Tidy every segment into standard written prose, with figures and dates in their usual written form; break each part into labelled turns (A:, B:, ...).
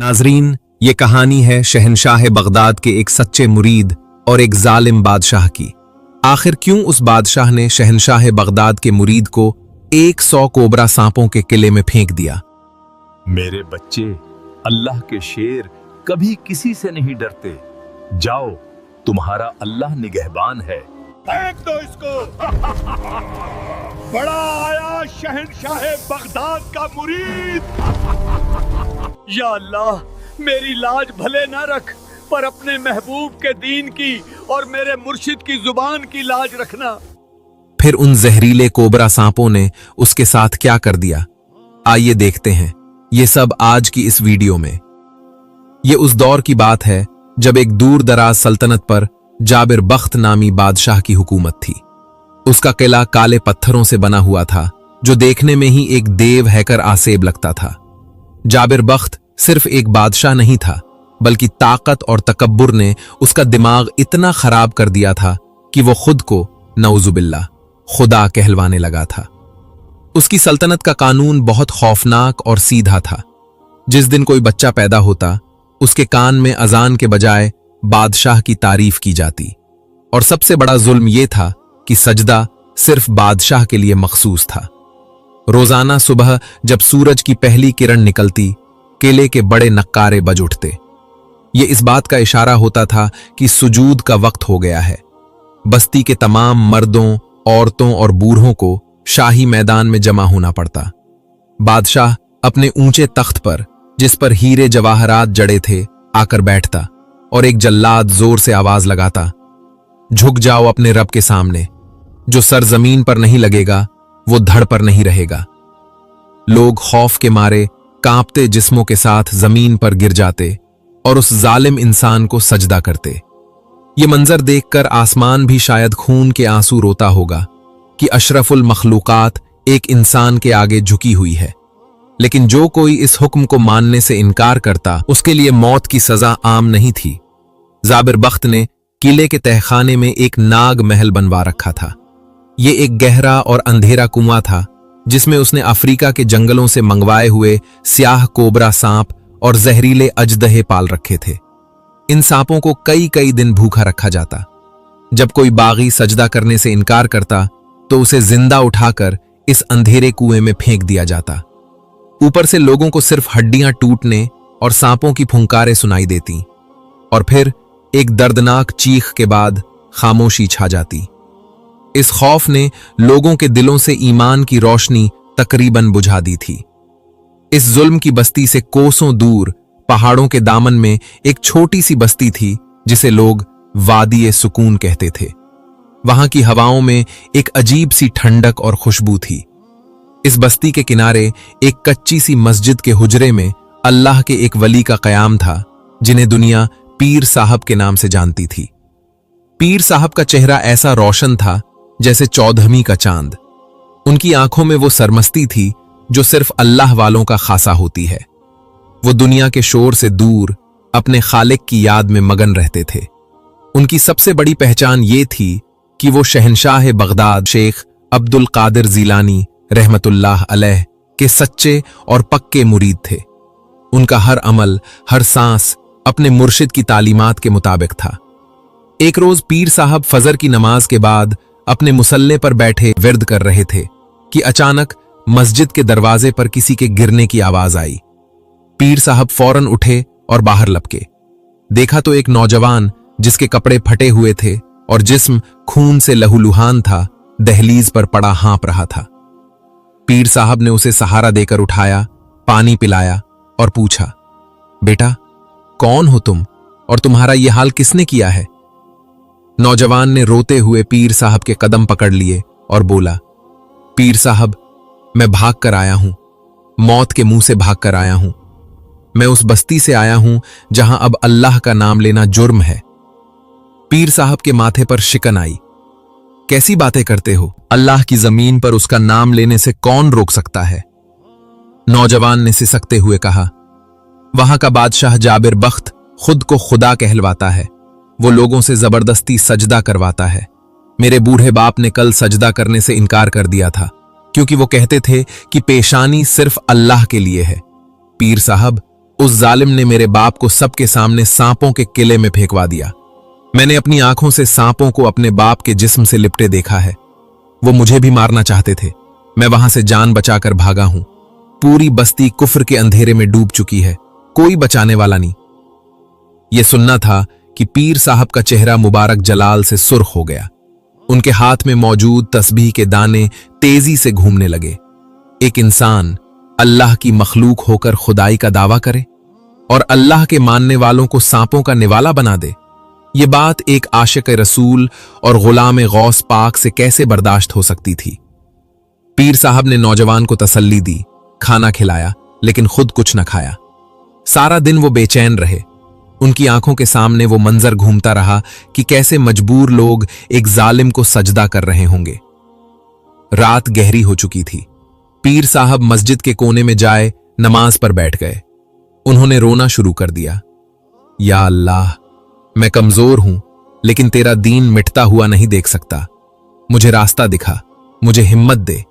A: नाजरीन, ये कहानी है शहनशाह बगदाद के एक सच्चे मुरीद और एक जालिम बादशाह की। आखिर क्यों उस बादशाह ने शहनशाह बगदाद के मुरीद को 100 कोबरा सांपों के किले में फेंक दिया।
B: मेरे बच्चे, अल्लाह के शेर कभी किसी से नहीं डरते। जाओ, तुम्हारा अल्लाह निगहबान है।
C: फेंक दो इसको। बड़ा आया शहनशाह बगदाद का मुरीद। या अल्लाह, मेरी लाज भले ना रख, पर अपने महबूब के दीन की और मेरे मुर्शिद की जुबान की लाज रखना।
A: फिर उन जहरीले कोबरा सांपों ने उसके साथ क्या कर दिया, आइए देखते हैं ये सब आज की इस वीडियो में। ये उस दौर की बात है जब एक दूर दराज सल्तनत पर जाबिर बख्त नामी बादशाह की हुकूमत थी। उसका किला काले पत्थरों से बना हुआ था, जो देखने में ही एक देव हैकर आसेब लगता था। जाबिर बख्त सिर्फ एक बादशाह नहीं था, बल्कि ताकत और तकब्बुर ने उसका दिमाग इतना खराब कर दिया था कि वो खुद को नऊजुबिल्लाह खुदा कहलवाने लगा था। उसकी सल्तनत का कानून बहुत खौफनाक और सीधा था। जिस दिन कोई बच्चा पैदा होता, उसके कान में अजान के बजाय बादशाह की तारीफ की जाती। और सबसे बड़ा जुल्म यह था कि सजदा सिर्फ बादशाह के लिए मखसूस था। रोजाना सुबह जब सूरज की पहली किरण निकलती, किले के बड़े नक्कारे बज उठते। ये इस बात का इशारा होता था कि सुजूद का वक्त हो गया है। बस्ती के तमाम मर्दों, औरतों और बूढ़ों को शाही मैदान में जमा होना पड़ता। बादशाह अपने ऊंचे तख्त पर, जिस पर हीरे जवाहरात जड़े थे, आकर बैठता और एक जल्लाद जोर से आवाज लगाता, झुक जाओ अपने रब के सामने। जो सर जमीन पर नहीं लगेगा वो धड़ पर नहीं रहेगा। लोग खौफ के मारे कांपते जिस्मों के साथ जमीन पर गिर जाते और उस जालिम इंसान को सजदा करते। ये मंजर देखकर आसमान भी शायद खून के आंसू रोता होगा कि अशरफुल मखलूकात एक इंसान के आगे झुकी हुई है। लेकिन जो कोई इस हुक्म को मानने से इनकार करता, उसके लिए मौत की सजा आम नहीं थी। जाबिर बख्त ने किले के तहखाने में एक नाग महल बनवा रखा था। ये एक गहरा और अंधेरा कुआं था, जिसमें उसने अफ्रीका के जंगलों से मंगवाए हुए स्याह कोबरा सांप और जहरीले अजदहे पाल रखे थे। इन सांपों को कई कई दिन भूखा रखा जाता। जब कोई बागी सजदा करने से इनकार करता, तो उसे जिंदा उठाकर इस अंधेरे कुएं में फेंक दिया जाता। ऊपर से लोगों को सिर्फ हड्डियां टूटने और सांपों की फुंकारें सुनाई देती, और फिर एक दर्दनाक चीख के बाद खामोशी छा जाती। इस खौफ ने लोगों के दिलों से ईमान की रोशनी तकरीबन बुझा दी थी। इस जुल्म की बस्ती से कोसों दूर पहाड़ों के दामन में एक छोटी सी बस्ती थी, जिसे लोग वादी सुकून कहते थे। वहां की हवाओं में एक अजीब सी ठंडक और खुशबू थी। इस बस्ती के किनारे एक कच्ची सी मस्जिद के हुजरे में अल्लाह के एक वली का कयाम था, जिन्हें दुनिया पीर साहब के नाम से जानती थी। पीर साहब का चेहरा ऐसा रोशन था जैसे 14वीं का चांद। उनकी आंखों में वो सरमस्ती थी जो सिर्फ अल्लाह वालों का खासा होती है। वो दुनिया के शोर से दूर अपने खालिक की याद में मगन रहते थे। उनकी सबसे बड़ी पहचान ये थी कि वो शहनशाह बगदाद शेख अब्दुल कादिर जीलानी रहमतुल्लाह अलैह के सच्चे और पक्के मुरीद थे। उनका हर अमल, हर सांस अपने मुर्शिद की तालीमात के मुताबिक था। एक रोज पीर साहब फजर की नमाज के बाद अपने मुसल्ले पर बैठे विर्द कर रहे थे कि अचानक मस्जिद के दरवाजे पर किसी के गिरने की आवाज आई। पीर साहब फौरन उठे और बाहर लपके। देखा तो एक नौजवान, जिसके कपड़े फटे हुए थे और जिस्म खून से लहूलुहान था, दहलीज पर पड़ा हाँप रहा था। पीर साहब ने उसे सहारा देकर उठाया, पानी पिलाया और पूछा, बेटा कौन हो तुम और तुम्हारा यह हाल किसने किया है? नौजवान ने रोते हुए पीर साहब के कदम पकड़ लिए और बोला, पीर साहब, मैं भाग कर आया हूं, मौत के मुंह से भाग कर आया हूं। मैं उस बस्ती से आया हूं जहां अब अल्लाह का नाम लेना जुर्म है। पीर साहब के माथे पर शिकन आई। कैसी बातें करते हो? अल्लाह की जमीन पर उसका नाम लेने से कौन रोक सकता है? नौजवान ने सिसकते हुए कहा, वहां का बादशाह जाबिर बख्त खुद को खुदा कहलवाता है। वो लोगों से जबरदस्ती सजदा करवाता है। मेरे बूढ़े बाप ने कल सजदा करने से इनकार कर दिया था, क्योंकि वो कहते थे कि पेशानी सिर्फ अल्लाह के लिए है। पीर साहब, उस जालिम ने मेरे बाप को सबके सामने सांपों के किले में फेंकवा दिया। मैंने अपनी आंखों से सांपों को अपने बाप के जिस्म से लिपटे देखा है। वो मुझे भी मारना चाहते थे। मैं वहां से जान बचाकर भागा हूं। पूरी बस्ती कुफ्र के अंधेरे में डूब चुकी है, कोई बचाने वाला नहीं। यह सुनना था कि पीर साहब का चेहरा मुबारक जलाल से सुर्ख हो गया। उनके हाथ में मौजूद तस्बीह के दाने तेजी से घूमने लगे। एक इंसान अल्लाह की मखलूक होकर खुदाई का दावा करे और अल्लाह के मानने वालों को सांपों का निवाला बना दे, ये बात एक आशिक रसूल और गुलाम गौस पाक से कैसे बर्दाश्त हो सकती थी। पीर साहब ने नौजवान को तसल्ली दी, खाना खिलाया, लेकिन खुद कुछ न खाया। सारा दिन वो बेचैन रहे। उनकी आंखों के सामने वो मंजर घूमता रहा कि कैसे मजबूर लोग एक जालिम को सजदा कर रहे होंगे। रात गहरी हो चुकी थी। पीर साहब मस्जिद के कोने में जाए नमाज पर बैठ गए। उन्होंने रोना शुरू कर दिया। या अल्लाह, मैं कमजोर हूं, लेकिन तेरा दीन मिटता हुआ नहीं देख सकता। मुझे रास्ता दिखा, मुझे हिम्मत दे।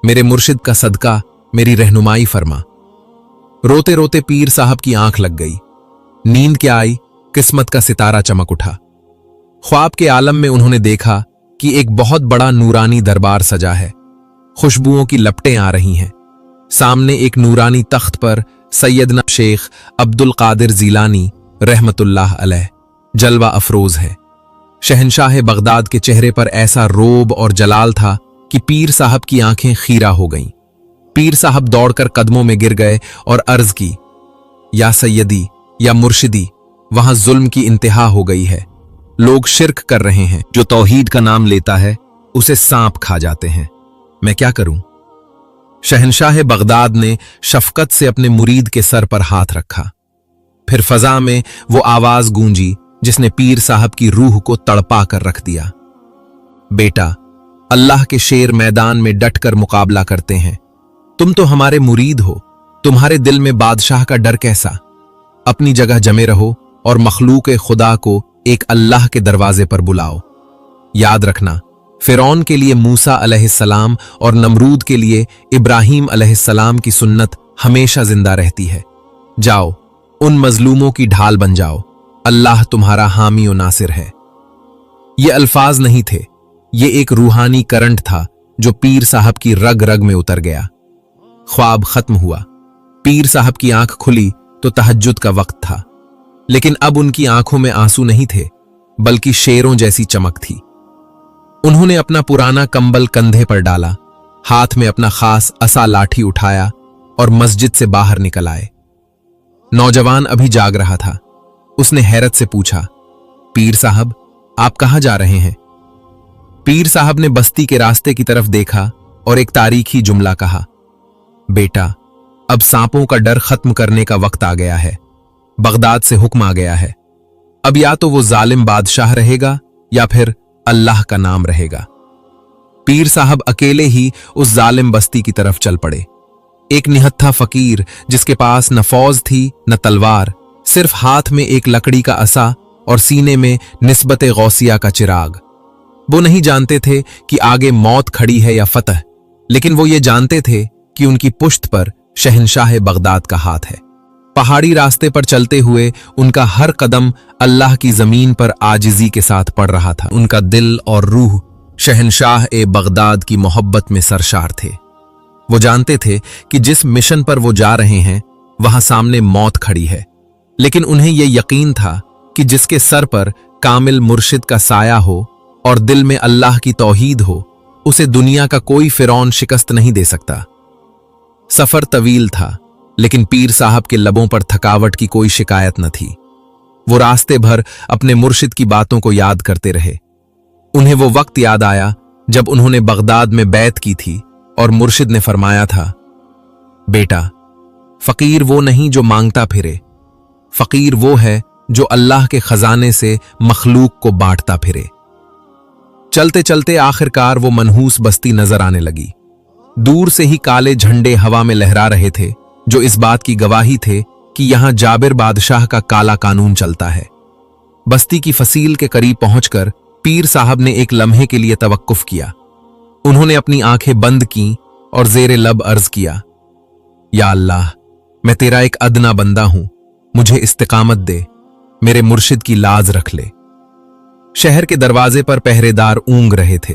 A: मेरे मुर्शिद का सदका मेरी रहनुमाई फरमा। रोते रोते पीर साहब की आंख लग गई। नींद क्या आई, किस्मत का सितारा चमक उठा। ख्वाब के आलम में उन्होंने देखा कि एक बहुत बड़ा नूरानी दरबार सजा है। खुशबुओं की लपटें आ रही हैं। सामने एक नूरानी तख्त पर सैयदना शेख अब्दुल कादिर जीलानी रहमतुल्लाह अलैह जलवा अफरोज है। शहनशाह बगदाद के चेहरे पर ऐसा रोब और जलाल था कि पीर साहब की आंखें खीरा हो गईं। पीर साहब दौड़कर कदमों में गिर गए और अर्ज की, या सैयदी, या मुर्शिदी, वहां जुल्म की इंतहा हो गई है। लोग शिर्क कर रहे हैं। जो तौहीद का नाम लेता है उसे सांप खा जाते हैं। मैं क्या करूं? शहनशाह बगदाद ने शफकत से अपने मुरीद के सर पर हाथ रखा। फिर फजा में वो आवाज गूंजी जिसने पीर साहब की रूह को तड़पा कर रख दिया। बेटा, अल्लाह के शेर मैदान में डटकर मुकाबला करते हैं। तुम तो हमारे मुरीद हो, तुम्हारे दिल में बादशाह का डर कैसा? अपनी जगह जमे रहो और मखलूक खुदा को एक अल्लाह के दरवाजे पर बुलाओ। याद रखना, फिरौन के लिए मूसा अलैहिस्सलाम और नमरूद के लिए इब्राहीम अलैहिस्सलाम की सुन्नत हमेशा जिंदा रहती है। जाओ, उन मजलूमों की ढाल बन जाओ। अल्लाह तुम्हारा हामी और नासिर है। ये अल्फाज नहीं थे, ये एक रूहानी करंट था जो पीर साहब की रग रग में उतर गया। ख्वाब खत्म हुआ। पीर साहब की आंख खुली तो तहज्जुद का वक्त था, लेकिन अब उनकी आंखों में आंसू नहीं थे, बल्कि शेरों जैसी चमक थी। उन्होंने अपना पुराना कंबल कंधे पर डाला, हाथ में अपना खास असा लाठी उठाया और मस्जिद से बाहर निकल आए। नौजवान अभी जाग रहा था। उसने हैरत से पूछा, पीर साहब, आप कहां जा रहे हैं? पीर साहब ने बस्ती के रास्ते की तरफ देखा और एक तारीखी जुमला कहा, बेटा, अब सांपों का डर खत्म करने का वक्त आ गया है। बगदाद से हुक्म आ गया है। अब या तो वो जालिम बादशाह रहेगा या फिर अल्लाह का नाम रहेगा। पीर साहब अकेले ही उस जालिम बस्ती की तरफ चल पड़े। एक निहत्था फकीर जिसके पास न फौज थी न तलवार, सिर्फ हाथ में एक लकड़ी का असा और सीने में निस्बत गौसिया का चिराग। वो नहीं जानते थे कि आगे मौत खड़ी है या फतह, लेकिन वो ये जानते थे कि उनकी पुश्त पर शहनशाह बगदाद का हाथ है। पहाड़ी रास्ते पर चलते हुए उनका हर कदम अल्लाह की जमीन पर आजिजी के साथ पड़ रहा था। उनका दिल और रूह शहनशाह ए बगदाद की मोहब्बत में सरशार थे। वो जानते थे कि जिस मिशन पर वो जा रहे हैं वहां सामने मौत खड़ी है, लेकिन उन्हें यह यकीन था कि जिसके सर पर कामिल मुर्शिद का साया हो और दिल में अल्लाह की तौहीद हो, उसे दुनिया का कोई फिरौन शिकस्त नहीं दे सकता। सफर तवील था, लेकिन पीर साहब के लबों पर थकावट की कोई शिकायत न थी। वो रास्ते भर अपने मुर्शिद की बातों को याद करते रहे। उन्हें वो वक्त याद आया जब उन्होंने बगदाद में बैत की थी और मुर्शिद ने फरमाया था, बेटा, फकीर वो नहीं जो मांगता फिरे, फकीर वो है जो अल्लाह के खजाने से मखलूक को बांटता फिरे। चलते चलते आखिरकार वो मनहूस बस्ती नजर आने लगी। दूर से ही काले झंडे हवा में लहरा रहे थे, जो इस बात की गवाही थे कि यहां जाबिर बादशाह का काला कानून चलता है। बस्ती की फसील के करीब पहुंचकर पीर साहब ने एक लम्हे के लिए तवक्कुफ किया। उन्होंने अपनी आंखें बंद की और जेरे लब अर्ज किया, या अल्लाह, मैं तेरा एक अदना बंदा हूं, मुझे इस्तिकामत दे, मेरे मुर्शिद की लाज रख ले। शहर के दरवाजे पर पहरेदार ऊंग रहे थे।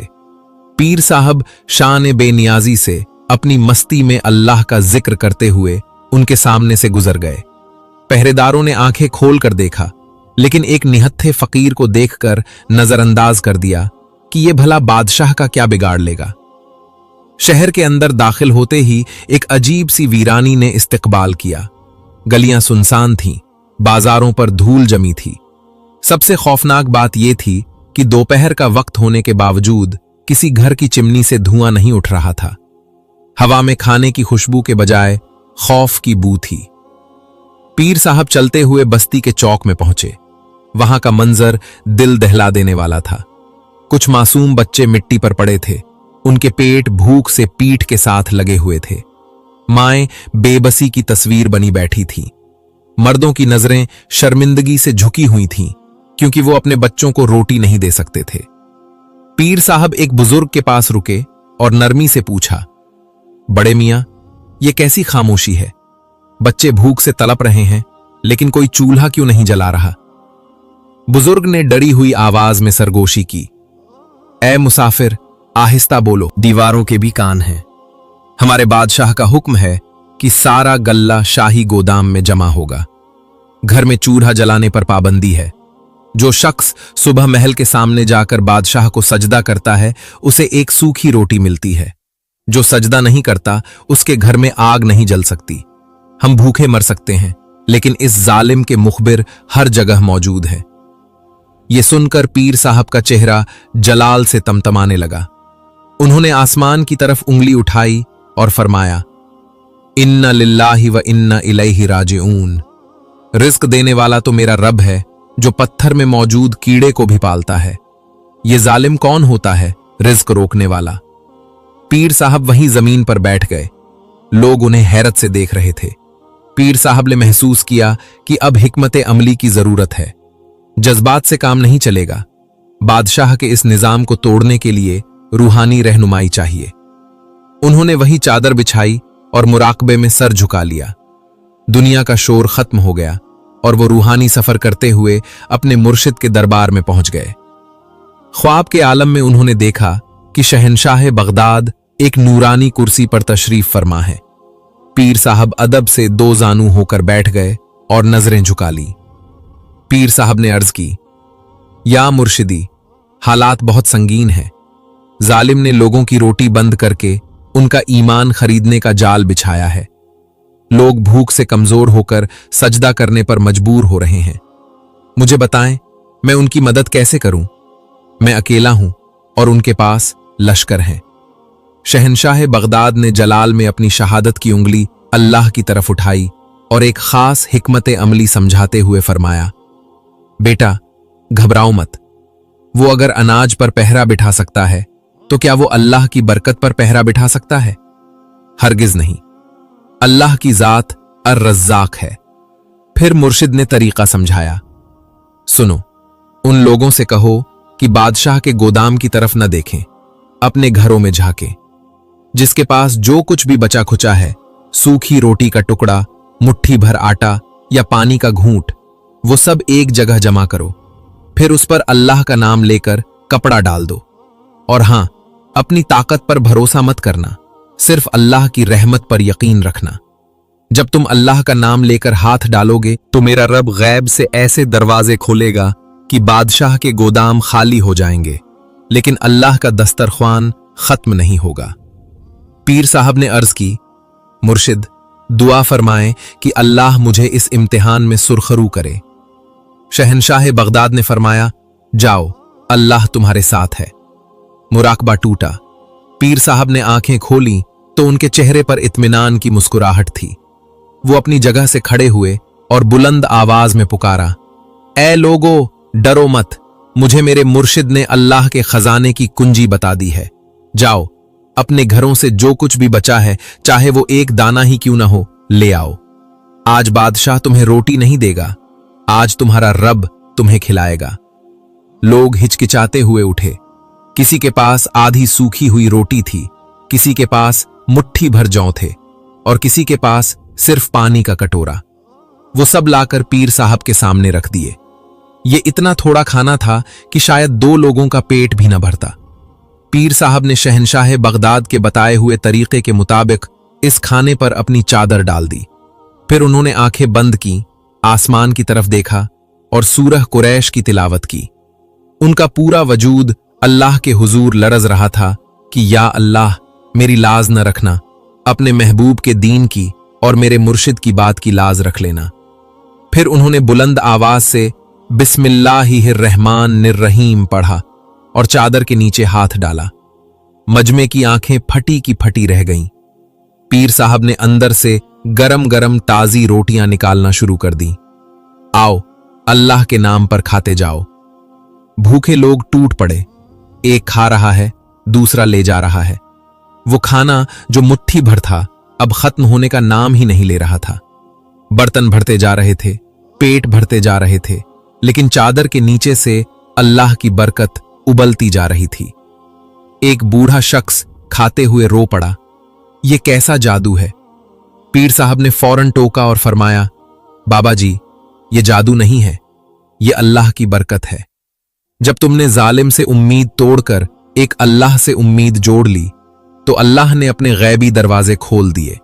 A: पीर साहब शान बेनियाजी से अपनी मस्ती में अल्लाह का जिक्र करते हुए उनके सामने से गुजर गए। पहरेदारों ने आंखें खोल कर देखा, लेकिन एक निहत्थे फकीर को देखकर नजरअंदाज कर दिया कि यह भला बादशाह का क्या बिगाड़ लेगा। शहर के अंदर दाखिल होते ही एक अजीब सी वीरानी ने इस्तकबाल किया। गलियां सुनसान थीं, बाजारों पर धूल जमी थी। सबसे खौफनाक बात यह थी कि दोपहर का वक्त होने के बावजूद किसी घर की चिमनी से धुआं नहीं उठ रहा था। हवा में खाने की खुशबू के बजाय खौफ की बू थी। पीर साहब चलते हुए बस्ती के चौक में पहुंचे। वहां का मंजर दिल दहला देने वाला था। कुछ मासूम बच्चे मिट्टी पर पड़े थे, उनके पेट भूख से पीठ के साथ लगे हुए थे। माएं बेबसी की तस्वीर बनी बैठी थीं। मर्दों की नजरें शर्मिंदगी से झुकी हुई थीं, क्योंकि वो अपने बच्चों को रोटी नहीं दे सकते थे। पीर साहब एक बुजुर्ग के पास रुके और नरमी से पूछा, बड़े मियां, ये कैसी खामोशी है? बच्चे भूख से तड़प रहे हैं, लेकिन कोई चूल्हा क्यों नहीं जला रहा? बुजुर्ग ने डरी हुई आवाज में सरगोशी की, ऐ मुसाफिर, आहिस्ता बोलो, दीवारों के भी कान हैं। हमारे बादशाह का हुक्म है कि सारा गल्ला शाही गोदाम में जमा होगा। घर में चूल्हा जलाने पर पाबंदी है। जो शख्स सुबह महल के सामने जाकर बादशाह को सजदा करता है, उसे एक सूखी रोटी मिलती है। जो सजदा नहीं करता, उसके घर में आग नहीं जल सकती। हम भूखे मर सकते हैं, लेकिन इस जालिम के मुखबिर हर जगह मौजूद है। यह सुनकर पीर साहब का चेहरा जलाल से तमतमाने लगा। उन्होंने आसमान की तरफ उंगली उठाई और फरमाया, इन्ना लिल्लाहि व इन्ना इलैहि राजिऊन। रिस्क देने वाला तो मेरा रब है, जो पत्थर में मौजूद कीड़े को भी पालता है। ये जालिम कौन होता है, रिस्क रोकने वाला? पीर साहब वहीं जमीन पर बैठ गए। लोग उन्हें हैरत से देख रहे थे। पीर साहब ने महसूस किया कि अब हिकमत अमली की जरूरत है। जज्बात से काम नहीं चलेगा। बादशाह के इस निजाम को तोड़ने के लिए रूहानी रहनुमाई चाहिए। उन्होंने वही चादर बिछाई और मुराकबे में सर झुका लिया। दुनिया का शोर खत्म हो गया और वो रूहानी सफर करते हुए अपने मुर्शिद के दरबार में पहुंच गए। ख्वाब के आलम में उन्होंने देखा कि शहनशाह बगदाद एक नूरानी कुर्सी पर तशरीफ फरमा है। पीर साहब अदब से दो जानू होकर बैठ गए और नजरें झुका ली। पीर साहब ने अर्ज की, या मुर्शिदी, हालात बहुत संगीन हैं। जालिम ने लोगों की रोटी बंद करके उनका ईमान खरीदने का जाल बिछाया है। लोग भूख से कमजोर होकर सजदा करने पर मजबूर हो रहे हैं। मुझे बताएं, मैं उनकी मदद कैसे करूं? मैं अकेला हूं और उनके पास लश्कर हैं। शहनशाह बगदाद ने जलाल में अपनी शहादत की उंगली अल्लाह की तरफ उठाई और एक खास हिकमत अमली समझाते हुए फरमाया, बेटा, घबराओ मत। वो अगर अनाज पर पहरा बिठा सकता है, तो क्या वो अल्लाह की बरकत पर पहरा बिठा सकता है? हरगिज नहीं। अल्लाह की जात अर-रज़्ज़ाक है। फिर मुर्शिद ने तरीका समझाया, सुनो, उन लोगों से कहो कि बादशाह के गोदाम की तरफ न देखें, अपने घरों में झांकें। जिसके पास जो कुछ भी बचा खुचा है, सूखी रोटी का टुकड़ा, मुट्ठी भर आटा या पानी का घूंट, वो सब एक जगह जमा करो। फिर उस पर अल्लाह का नाम लेकर कपड़ा डाल दो। और हां, अपनी ताकत पर भरोसा मत करना, सिर्फ अल्लाह की रहमत पर यकीन रखना। जब तुम अल्लाह का नाम लेकर हाथ डालोगे, तो मेरा रब गैब से ऐसे दरवाजे खोलेगा कि बादशाह के गोदाम खाली हो जाएंगे, लेकिन अल्लाह का दस्तरख्वान खत्म नहीं होगा। पीर साहब ने अर्ज की, मुर्शिद, दुआ फरमाएं कि अल्लाह मुझे इस इम्तिहान में सुरखरू करे। शहनशाह बगदाद ने फरमाया, जाओ, अल्लाह तुम्हारे साथ है। मुराकबा टूटा। पीर साहब ने आंखें खोली तो उनके चेहरे पर इत्मीनान की मुस्कुराहट थी। वो अपनी जगह से खड़े हुए और बुलंद आवाज में पुकारा, ऐ लोगो, डरो मत, मुझे मेरे मुर्शिद ने अल्लाह के खजाने की कुंजी बता दी है। जाओ, अपने घरों से जो कुछ भी बचा है, चाहे वो एक दाना ही क्यों ना हो, ले आओ। आज बादशाह तुम्हें रोटी नहीं देगा, आज तुम्हारा रब तुम्हें खिलाएगा। लोग हिचकिचाते हुए उठे। किसी के पास आधी सूखी हुई रोटी थी, किसी के पास मुट्ठी भर जौ थे और किसी के पास सिर्फ पानी का कटोरा। वो सब लाकर पीर साहब के सामने रख दिए। ये इतना थोड़ा खाना था कि शायद 2 लोगों का पेट भी न भरता। पीर साहब ने शहंशाह बगदाद के बताए हुए तरीके के मुताबिक इस खाने पर अपनी चादर डाल दी। फिर उन्होंने आंखें बंद की, आसमान की तरफ देखा और सूरह कुरैश की तिलावत की। उनका पूरा वजूद अल्लाह के हुजूर लरज रहा था कि या अल्लाह, मेरी लाज न रखना, अपने महबूब के दीन की और मेरे मुर्शिद की बात की लाज रख लेना। फिर उन्होंने बुलंद आवाज से बिस्मिल्लाहिर्रहमानिर्रहीम पढ़ा और चादर के नीचे हाथ डाला। मजमे की आंखें फटी की फटी रह गईं। पीर साहब ने अंदर से गरम गरम ताजी रोटियां निकालना शुरू कर दी। आओ, अल्लाह के नाम पर खाते जाओ। भूखे लोग टूट पड़े। एक खा रहा है, दूसरा ले जा रहा है। वो खाना जो मुट्ठी भर था अब खत्म होने का नाम ही नहीं ले रहा था। बर्तन भरते जा रहे थे, पेट भरते जा रहे थे, लेकिन चादर के नीचे से अल्लाह की बरकत उबलती जा रही थी। एक बूढ़ा शख्स खाते हुए रो पड़ा। ये कैसा जादू है? पीर साहब ने फौरन टोका और फरमाया, बाबा जी, ये जादू नहीं है, ये अल्लाह की बरकत है। जब तुमने जालिम से उम्मीद तोड़कर एक अल्लाह से उम्मीद जोड़ ली तो अल्लाह ने अपने गैबी दरवाजे खोल दिए।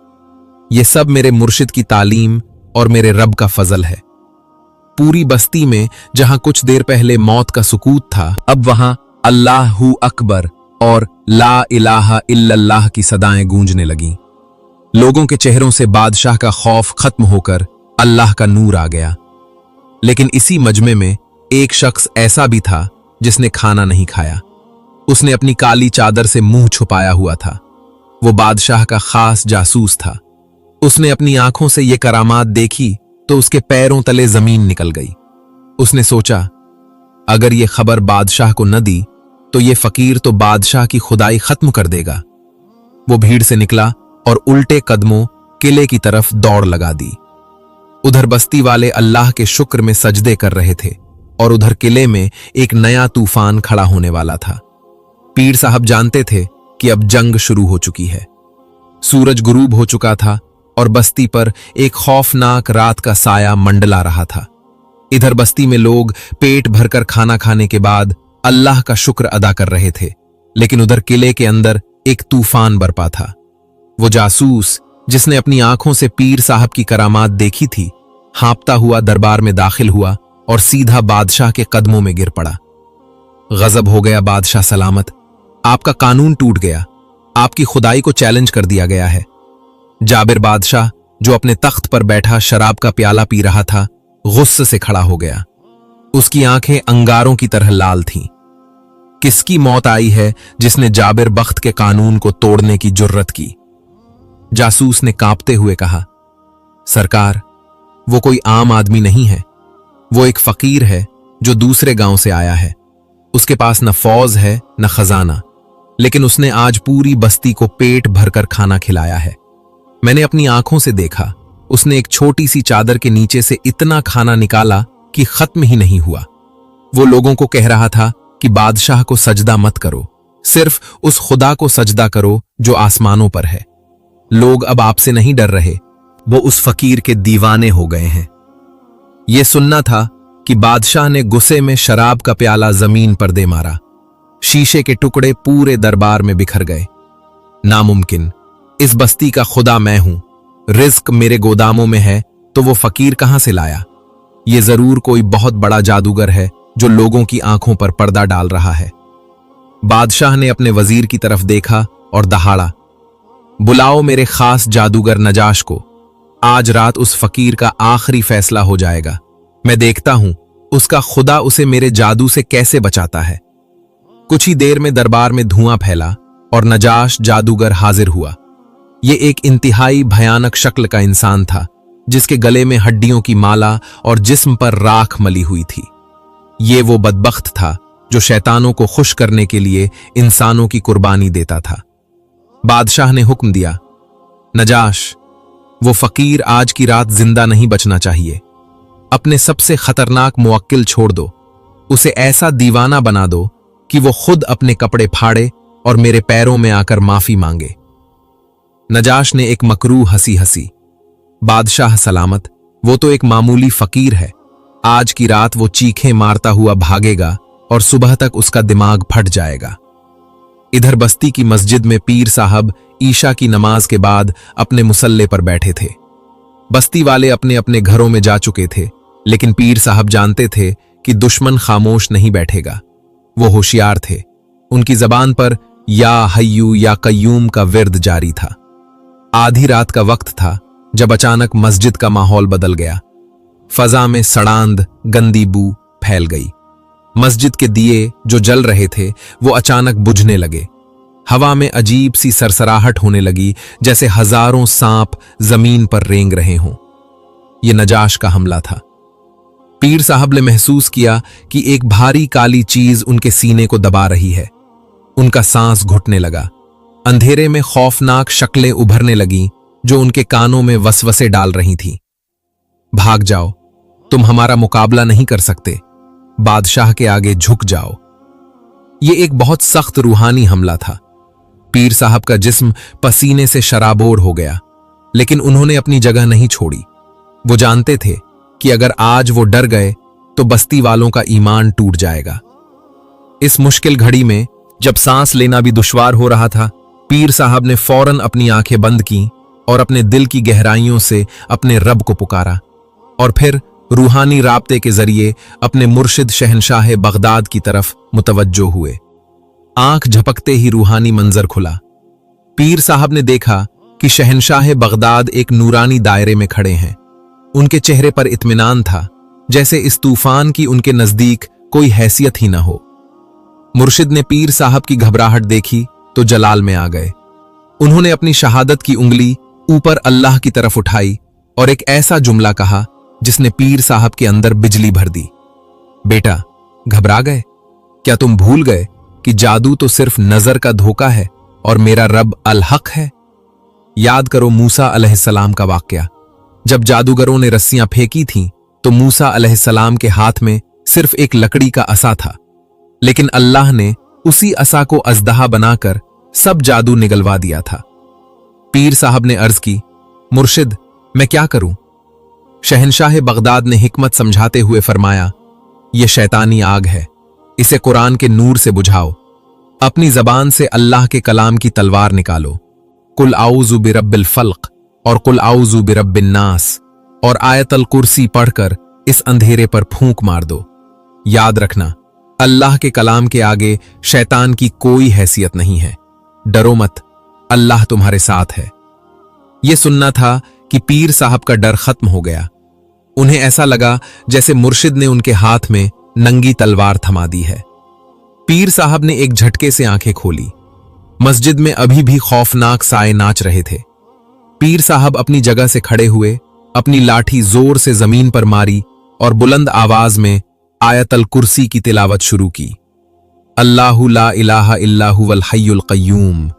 A: ये सब मेरे मुर्शिद की तालीम और मेरे रब का फजल है। पूरी बस्ती में जहां कुछ देर पहले मौत का सुकूत था, अब वहां अल्लाहु अकबर और ला इलाहा इल्लल्लाह की सदाएं गूंजने लगीं। लोगों के चेहरों से बादशाह का खौफ खत्म होकर अल्लाह का नूर आ गया। लेकिन इसी मजमे में एक शख्स ऐसा भी था जिसने खाना नहीं खाया। उसने अपनी काली चादर से मुंह छुपाया हुआ था। वो बादशाह का खास जासूस था। उसने अपनी आंखों से ये करामात देखी तो उसके पैरों तले जमीन निकल गई। उसने सोचा, अगर ये खबर बादशाह को न दी तो ये फकीर तो बादशाह की खुदाई खत्म कर देगा। वो भीड़ से निकला और उल्टे कदमों किले की तरफ दौड़ लगा दी। उधर बस्ती वाले अल्लाह के शुक्र में सजदे कर रहे थे और उधर किले में एक नया तूफान खड़ा होने वाला था। पीर साहब जानते थे कि अब जंग शुरू हो चुकी है। सूरज गुरूब हो चुका था और बस्ती पर एक खौफनाक रात का साया मंडला रहा था। इधर बस्ती में लोग पेट भरकर खाना खाने के बाद अल्लाह का शुक्र अदा कर रहे थे, लेकिन उधर किले के अंदर एक तूफान बरपा था। वो जासूस जिसने अपनी आंखों से पीर साहब की करामात देखी थी, हाँपता हुआ दरबार में दाखिल हुआ और सीधा बादशाह के कदमों में गिर पड़ा। गजब हो गया बादशाह सलामत, आपका कानून टूट गया, आपकी खुदाई को चैलेंज कर दिया गया है। जाबिर बादशाह जो अपने तख्त पर बैठा शराब का प्याला पी रहा था, गुस्से से खड़ा हो गया। उसकी आंखें अंगारों की तरह लाल थीं। किसकी मौत आई है जिसने जाबिर बख्त के कानून को तोड़ने की जुर्रत की? जासूस ने कांपते हुए कहा, सरकार, वो कोई आम आदमी नहीं है। वो एक फकीर है जो दूसरे गांव से आया है। उसके पास न फौज है न खजाना, लेकिन उसने आज पूरी बस्ती को पेट भरकर खाना खिलाया है। मैंने अपनी आंखों से देखा, उसने एक छोटी सी चादर के नीचे से इतना खाना निकाला कि खत्म ही नहीं हुआ। वो लोगों को कह रहा था कि बादशाह को सजदा मत करो, सिर्फ उस खुदा को सजदा करो जो आसमानों पर है। लोग अब आपसे नहीं डर रहे, वो उस फकीर के दीवाने हो गए हैं। ये सुनना था कि बादशाह ने गुस्से में शराब का प्याला जमीन पर दे मारा। शीशे के टुकड़े पूरे दरबार में बिखर गए। नामुमकिन, इस बस्ती का खुदा मैं हूं, रिज्क मेरे गोदामों में है, तो वो फकीर कहां से लाया? ये जरूर कोई बहुत बड़ा जादूगर है जो लोगों की आंखों पर पर्दा डाल रहा है। बादशाह ने अपने वजीर की तरफ देखा और दहाड़ा, बुलाओ मेरे खास जादूगर नजाश को। आज रात उस फकीर का आखिरी फैसला हो जाएगा। मैं देखता हूं उसका खुदा उसे मेरे जादू से कैसे बचाता है। कुछ ही देर में दरबार में धुआं फैला और नजाश जादूगर हाजिर हुआ। ये एक इंतहाई भयानक शक्ल का इंसान था, जिसके गले में हड्डियों की माला और जिस्म पर राख मली हुई थी। ये वो बदबख्त था जो शैतानों को खुश करने के लिए इंसानों की कुर्बानी देता था। बादशाह ने हुक्म दिया, नजाश, वो फकीर आज की रात जिंदा नहीं बचना चाहिए। अपने सबसे खतरनाक मुवक्किल छोड़ दो, उसे ऐसा दीवाना बना दो कि वो खुद अपने कपड़े फाड़े और मेरे पैरों में आकर माफी मांगे। नजाश ने एक मकरूह हंसी हंसी। बादशाह सलामत, वो तो एक मामूली फकीर है। आज की रात वो चीखें मारता हुआ भागेगा और सुबह तक उसका दिमाग फट जाएगा। इधर बस्ती की मस्जिद में पीर साहब ईशा की नमाज के बाद अपने मुसल्ले पर बैठे थे। बस्ती वाले अपने अपने घरों में जा चुके थे, लेकिन पीर साहब जानते थे कि दुश्मन खामोश नहीं बैठेगा। वो होशियार थे। उनकी जबान पर या हय्यू या कय्यूम का विर्द जारी था। आधी रात का वक्त था जब अचानक मस्जिद का माहौल बदल गया। फजा में सड़ांध गंदी बू फैल गई। मस्जिद के दिए जो जल रहे थे वो अचानक बुझने लगे। हवा में अजीब सी सरसराहट होने लगी, जैसे हजारों सांप जमीन पर रेंग रहे हों। ये नजाश का हमला था। पीर साहब ने महसूस किया कि एक भारी काली चीज उनके सीने को दबा रही है। उनका सांस घुटने लगा। अंधेरे में खौफनाक शक्लें उभरने लगीं जो उनके कानों में वसवसे डाल रही थीं। भाग जाओ, तुम हमारा मुकाबला नहीं कर सकते। बादशाह के आगे झुक जाओ। ये एक बहुत सख्त रूहानी हमला था। पीर साहब का जिस्म पसीने से शराबोर हो गया, लेकिन उन्होंने अपनी जगह नहीं छोड़ी। वो जानते थे कि अगर आज वो डर गए तो बस्ती वालों का ईमान टूट जाएगा। इस मुश्किल घड़ी में जब सांस लेना भी दुश्वार हो रहा था, पीर साहब ने फौरन अपनी आंखें बंद की और अपने दिल की गहराइयों से अपने रब को पुकारा, और फिर रूहानी राब्ते के जरिए अपने मुर्शिद शहनशाह बगदाद की तरफ मुतवज्जो हुए। आंख झपकते ही रूहानी मंजर खुला। पीर साहब ने देखा कि शहनशाह बगदाद एक नूरानी दायरे में खड़े हैं। उनके चेहरे पर इत्मीनान था, जैसे इस तूफान की उनके नजदीक कोई हैसियत ही न हो। मुर्शिद ने पीर साहब की घबराहट देखी तो जलाल में आ गए। उन्होंने अपनी शहादत की उंगली ऊपर अल्लाह की तरफ उठाई और एक ऐसा जुमला कहा जिसने पीर साहब के अंदर बिजली भर दी। बेटा, घबरा गए? क्या तुम भूल गए कि जादू तो सिर्फ नजर का धोखा है और मेरा रब अल हक है? याद करो मूसा अलैहिस्सलाम का वाकया। जब जादूगरों ने रस्सियां फेंकी थीं तो मूसा अलैहिस्सलाम के हाथ में सिर्फ एक लकड़ी का असा था, लेकिन अल्लाह ने उसी असा को अजदहा बनाकर सब जादू निगलवा दिया था। पीर साहब ने अर्ज की, मुर्शिद, मैं क्या करूं? शहनशाह बगदाद ने हिकमत समझाते हुए फरमाया, यह शैतानी आग है, इसे कुरान के नूर से बुझाओ। अपनी जबान से अल्लाह के कलाम की तलवार निकालो। कुल आऊज़ु बिरब्बिल फल्क और कुल आऊज़ु बिरब्बिन नास और आयतल कुर्सी पढ़कर इस अंधेरे पर फूंक मार दो। याद रखना, अल्लाह के कलाम के आगे शैतान की कोई हैसियत नहीं है। डरो मत, अल्लाह तुम्हारे साथ है। यह सुनना था कि पीर साहब का डर खत्म हो गया। उन्हें ऐसा लगा जैसे मुर्शिद ने उनके हाथ में नंगी तलवार थमा दी है। पीर साहब ने एक झटके से आंखें खोली। मस्जिद में अभी भी खौफनाक साए नाच रहे थे। पीर साहब अपनी जगह से खड़े हुए, अपनी लाठी जोर से जमीन पर मारी और बुलंद आवाज में आयतल कुर्सी की तिलावत शुरू की। अल्लाहु ला इलाहा इल्ला हुवल हय्युल क़य्यूम।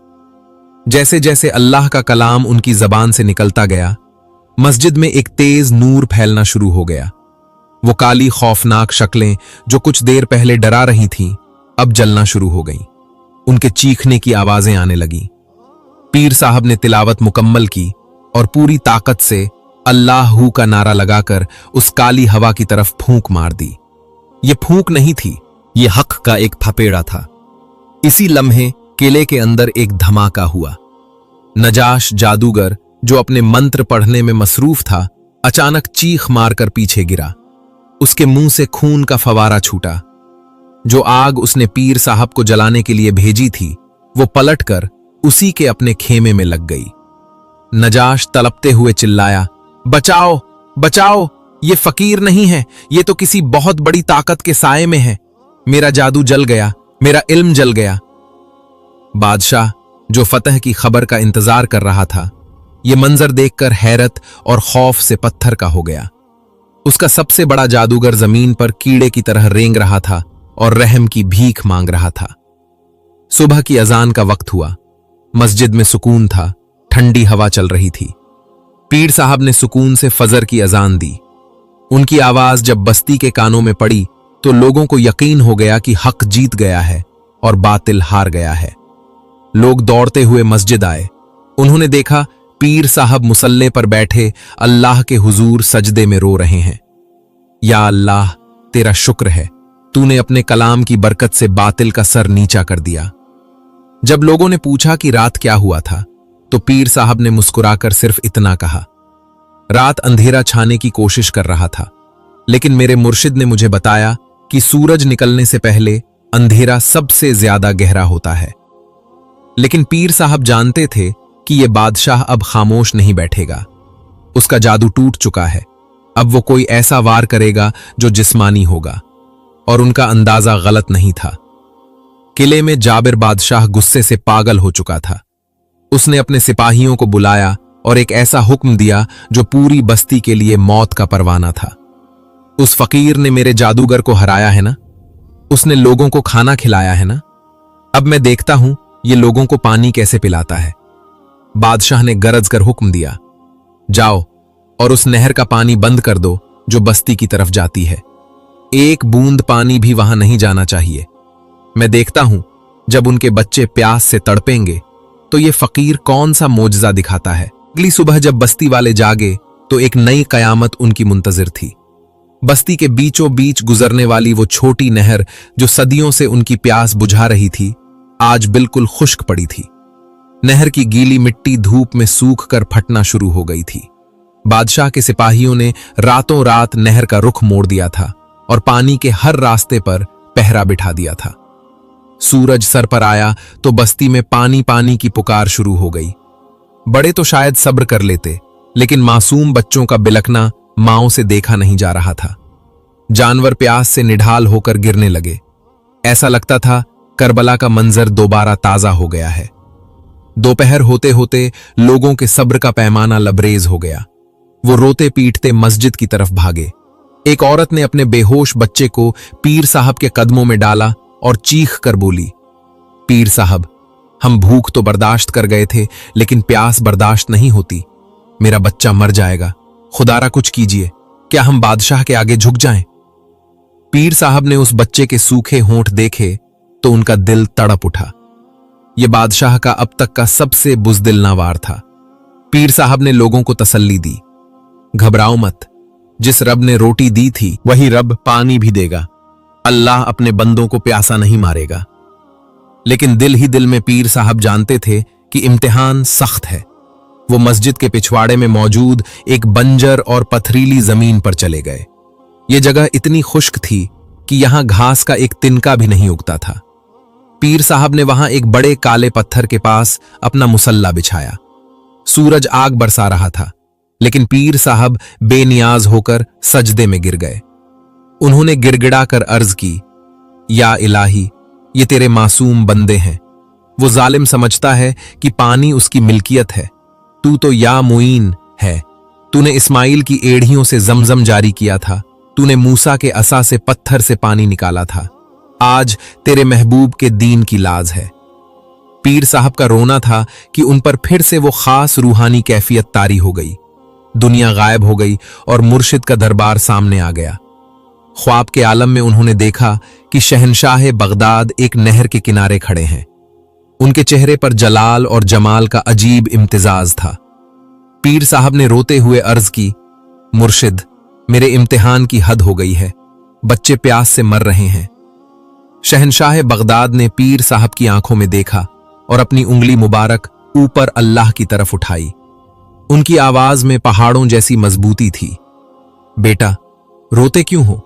A: जैसे जैसे अल्लाह का कलाम उनकी जबान से निकलता गया, मस्जिद में एक तेज नूर फैलना शुरू हो गया। वो काली खौफनाक शक्लें जो कुछ देर पहले डरा रही थीं, अब जलना शुरू हो गईं। उनके चीखने की आवाजें आने लगीं। पीर साहब ने तिलावत मुकम्मल की और पूरी ताकत से अल्लाहू का नारा लगाकर उस काली हवा की तरफ फूंक मार दी। ये फूंक नहीं थी, ये हक का एक थपेड़ा था। इसी लम्हे किले के अंदर एक धमाका हुआ। नजाश जादूगर, जो अपने मंत्र पढ़ने में मसरूफ था, अचानक चीख मारकर पीछे गिरा। उसके मुंह से खून का फवारा छूटा। जो आग उसने पीर साहब को जलाने के लिए भेजी थी, वो पलटकर उसी के अपने खेमे में लग गई। नजाश तड़पते हुए चिल्लाया, बचाओ, बचाओ, ये फकीर नहीं है, ये तो किसी बहुत बड़ी ताकत के साए में है। मेरा जादू जल गया, मेरा इल्म जल गया। बादशाह, जो फतह की खबर का इंतजार कर रहा था, ये मंजर देखकर हैरत और खौफ से पत्थर का हो गया। उसका सबसे बड़ा जादूगर जमीन पर कीड़े की तरह रेंग रहा था और रहम की भीख मांग रहा था। सुबह की अजान का वक्त हुआ। मस्जिद में सुकून था, ठंडी हवा चल रही थी। पीर साहब ने सुकून से फजर की अजान दी। उनकी आवाज जब बस्ती के कानों में पड़ी तो लोगों को यकीन हो गया कि हक जीत गया है और बातिल हार गया है। लोग दौड़ते हुए मस्जिद आए। उन्होंने देखा पीर साहब मुसल्ले पर बैठे अल्लाह के हुजूर सजदे में रो रहे हैं। या अल्लाह, तेरा शुक्र है, तूने अपने कलाम की बरकत से बातिल का सर नीचा कर दिया। जब लोगों ने पूछा कि रात क्या हुआ था, तो पीर साहब ने मुस्कुराकर सिर्फ इतना कहा, रात अंधेरा छाने की कोशिश कर रहा था, लेकिन मेरे मुर्शिद ने मुझे बताया कि सूरज निकलने से पहले अंधेरा सबसे ज्यादा गहरा होता है। लेकिन पीर साहब जानते थे कि यह बादशाह अब खामोश नहीं बैठेगा। उसका जादू टूट चुका है। अब वो कोई ऐसा वार करेगा जो जिस्मानी होगा, और उनका अंदाजा गलत नहीं था। किले में जाबिर बादशाह गुस्से से पागल हो चुका था। उसने अपने सिपाहियों को बुलाया और एक ऐसा हुक्म दिया जो पूरी बस्ती के लिए मौत का परवाना था। उस फकीर ने मेरे जादूगर को हराया है ना, उसने लोगों को खाना खिलाया है ना, अब मैं देखता हूं ये लोगों को पानी कैसे पिलाता है। बादशाह ने गरज कर हुक्म दिया, जाओ और उस नहर का पानी बंद कर दो जो बस्ती की तरफ जाती है। एक बूंद पानी भी वहां नहीं जाना चाहिए। मैं देखता हूं जब उनके बच्चे प्यास से तड़पेंगे तो ये फकीर कौन सा मोजजा दिखाता है। अगली सुबह जब बस्ती वाले जागे तो एक नई कयामत उनकी मुंतजिर थी। बस्ती के बीचों बीच गुजरने वाली वो छोटी नहर जो सदियों से उनकी प्यास बुझा रही थी, आज बिल्कुल खुश्क पड़ी थी। नहर की गीली मिट्टी धूप में सूख कर फटना शुरू हो गई थी। बादशाह के सिपाहियों ने रातों रात नहर का रुख मोड़ दिया था और पानी के हर रास्ते पर पहरा बिठा दिया था। सूरज सर पर आया तो बस्ती में पानी पानी की पुकार शुरू हो गई। बड़े तो शायद सब्र कर लेते, लेकिन मासूम बच्चों का बिलखना मांओं से देखा नहीं जा रहा था। जानवर प्यास से निढाल होकर गिरने लगे। ऐसा लगता था करबला का मंजर दोबारा ताजा हो गया है। दोपहर होते होते लोगों के सब्र का पैमाना लबरेज हो गया। वो रोते पीटते मस्जिद की तरफ भागे। एक औरत ने अपने बेहोश बच्चे को पीर साहब के कदमों में डाला और चीख कर बोली, पीर साहब, हम भूख तो बर्दाश्त कर गए थे, लेकिन प्यास बर्दाश्त नहीं होती। मेरा बच्चा मर जाएगा, खुदारा कुछ कीजिए। क्या हम बादशाह के आगे झुक जाएं? पीर साहब ने उस बच्चे के सूखे होंठ देखे तो उनका दिल तड़प उठा। यह बादशाह का अब तक का सबसे बुज़दिलना वार था। पीर साहब ने लोगों को तसल्ली दी, घबराओ मत, जिस रब ने रोटी दी थी वही रब पानी भी देगा। अल्लाह अपने बंदों को प्यासा नहीं मारेगा। लेकिन दिल ही दिल में पीर साहब जानते थे कि इम्तिहान सख्त है। वो मस्जिद के पिछवाड़े में मौजूद एक बंजर और पथरीली जमीन पर चले गए। ये जगह इतनी खुश्क थी कि यहां घास का एक तिनका भी नहीं उगता था। पीर साहब ने वहां एक बड़े काले पत्थर के पास अपना मुसल्ला बिछाया। सूरज आग बरसा रहा था, लेकिन पीर साहब बेनियाज होकर सजदे में गिर गए। उन्होंने गिड़गिड़ा कर अर्ज की, या इलाही, ये तेरे मासूम बंदे हैं। वो जालिम समझता है कि पानी उसकी मिल्कियत है। तू तो या मुईन है। तूने इस्माइल की एड़ियों से जमजम जारी किया था। तूने मूसा के असा से पत्थर से पानी निकाला था। आज तेरे महबूब के दीन की लाज है। पीर साहब का रोना था कि उन पर फिर से वो खास रूहानी कैफियत तारी हो गई। दुनिया गायब हो गई और मुर्शिद का दरबार सामने आ गया। ख्वाब के आलम में उन्होंने देखा कि शहनशाह बगदाद एक नहर के किनारे खड़े हैं। उनके चेहरे पर जलाल और जमाल का अजीब इम्तिजाज था। पीर साहब ने रोते हुए अर्ज की, मुर्शिद, मेरे इम्तिहान की हद हो गई है। बच्चे प्यास से मर रहे हैं। शहनशाह बगदाद ने पीर साहब की आंखों में देखा और अपनी उंगली मुबारक ऊपर अल्लाह की तरफ उठाई। उनकी आवाज में पहाड़ों जैसी मजबूती थी। बेटा, रोते क्यों हो?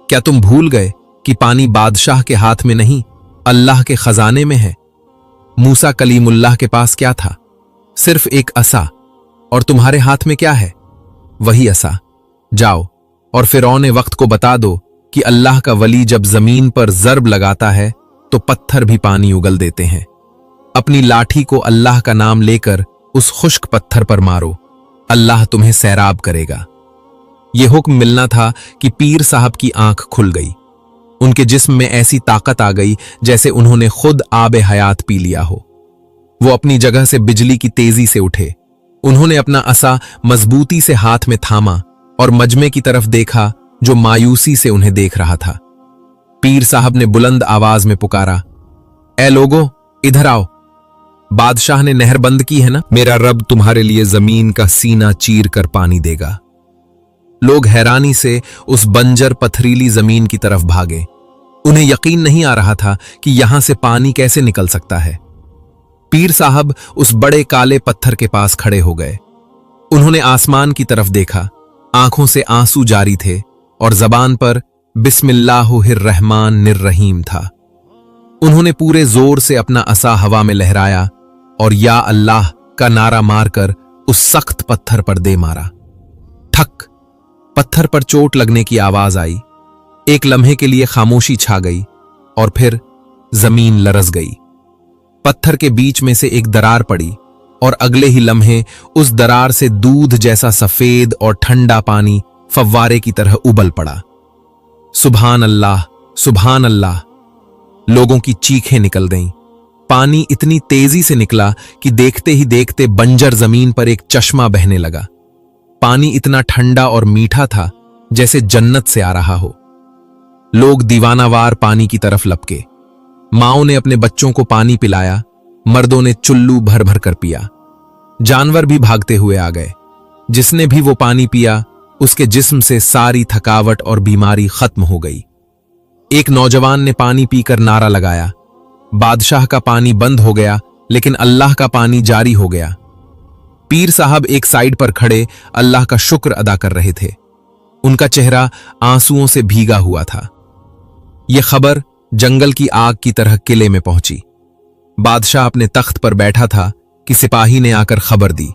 A: क्या तुम भूल गए कि पानी बादशाह के हाथ में नहीं, अल्लाह के खजाने में है? मूसा कलीमुल्लाह के पास क्या था? सिर्फ एक असा। और तुम्हारे हाथ में क्या है? वही असा। जाओ और फिरौने वक्त को बता दो कि अल्लाह का वली जब जमीन पर जर्ब लगाता है तो पत्थर भी पानी उगल देते हैं। अपनी लाठी को अल्लाह का नाम लेकर उस खुश्क पत्थर पर मारो, अल्लाह तुम्हें सैराब करेगा। यह हुक्म मिलना था कि पीर साहब की आंख खुल गई। उनके जिस्म में ऐसी ताकत आ गई जैसे उन्होंने खुद आब हयात पी लिया हो। वो अपनी जगह से बिजली की तेजी से उठे। उन्होंने अपना असा मजबूती से हाथ में थामा और मजमे की तरफ देखा जो मायूसी से उन्हें देख रहा था। पीर साहब ने बुलंद आवाज में पुकारा, ए लोगो, इधर आओ। बादशाह ने नहर बंद की है ना, मेरा रब तुम्हारे लिए जमीन का सीना चीर कर पानी देगा। लोग हैरानी से उस बंजर पथरीली जमीन की तरफ भागे। उन्हें यकीन नहीं आ रहा था कि यहां से पानी कैसे निकल सकता है। पीर साहब उस बड़े काले पत्थर के पास खड़े हो गए। उन्होंने आसमान की तरफ देखा, आंखों से आंसू जारी थे और जबान पर बिस्मिल्लाहिर्रहमानिर्रहीम था। उन्होंने पूरे जोर से अपना असा हवा में लहराया और या अल्लाह का नारा मारकर उस सख्त पत्थर पर दे मारा। ठक, पत्थर पर चोट लगने की आवाज आई। एक लम्हे के लिए खामोशी छा गई और फिर जमीन लरज गई। पत्थर के बीच में से एक दरार पड़ी और अगले ही लम्हे उस दरार से दूध जैसा सफेद और ठंडा पानी फव्वारे की तरह उबल पड़ा। सुभान अल्लाह, सुभान अल्लाह। लोगों की चीखें निकल गईं। पानी इतनी तेजी से निकला कि देखते ही देखते बंजर जमीन पर एक चश्मा बहने लगा। पानी इतना ठंडा और मीठा था जैसे जन्नत से आ रहा हो। लोग दीवानावार पानी की तरफ लपके। माओं ने अपने बच्चों को पानी पिलाया, मर्दों ने चुल्लू भर भर कर पिया। जानवर भी भागते हुए आ गए। जिसने भी वो पानी पिया उसके जिस्म से सारी थकावट और बीमारी खत्म हो गई। एक नौजवान ने पानी पीकर नारा लगाया, बादशाह का पानी बंद हो गया लेकिन अल्लाह का पानी जारी हो गया। पीर साहब एक साइड पर खड़े अल्लाह का शुक्र अदा कर रहे थे। उनका चेहरा आंसुओं से भीगा हुआ था। यह खबर जंगल की आग की तरह किले में पहुंची। बादशाह अपने तख्त पर बैठा था कि सिपाही ने आकर खबर दी।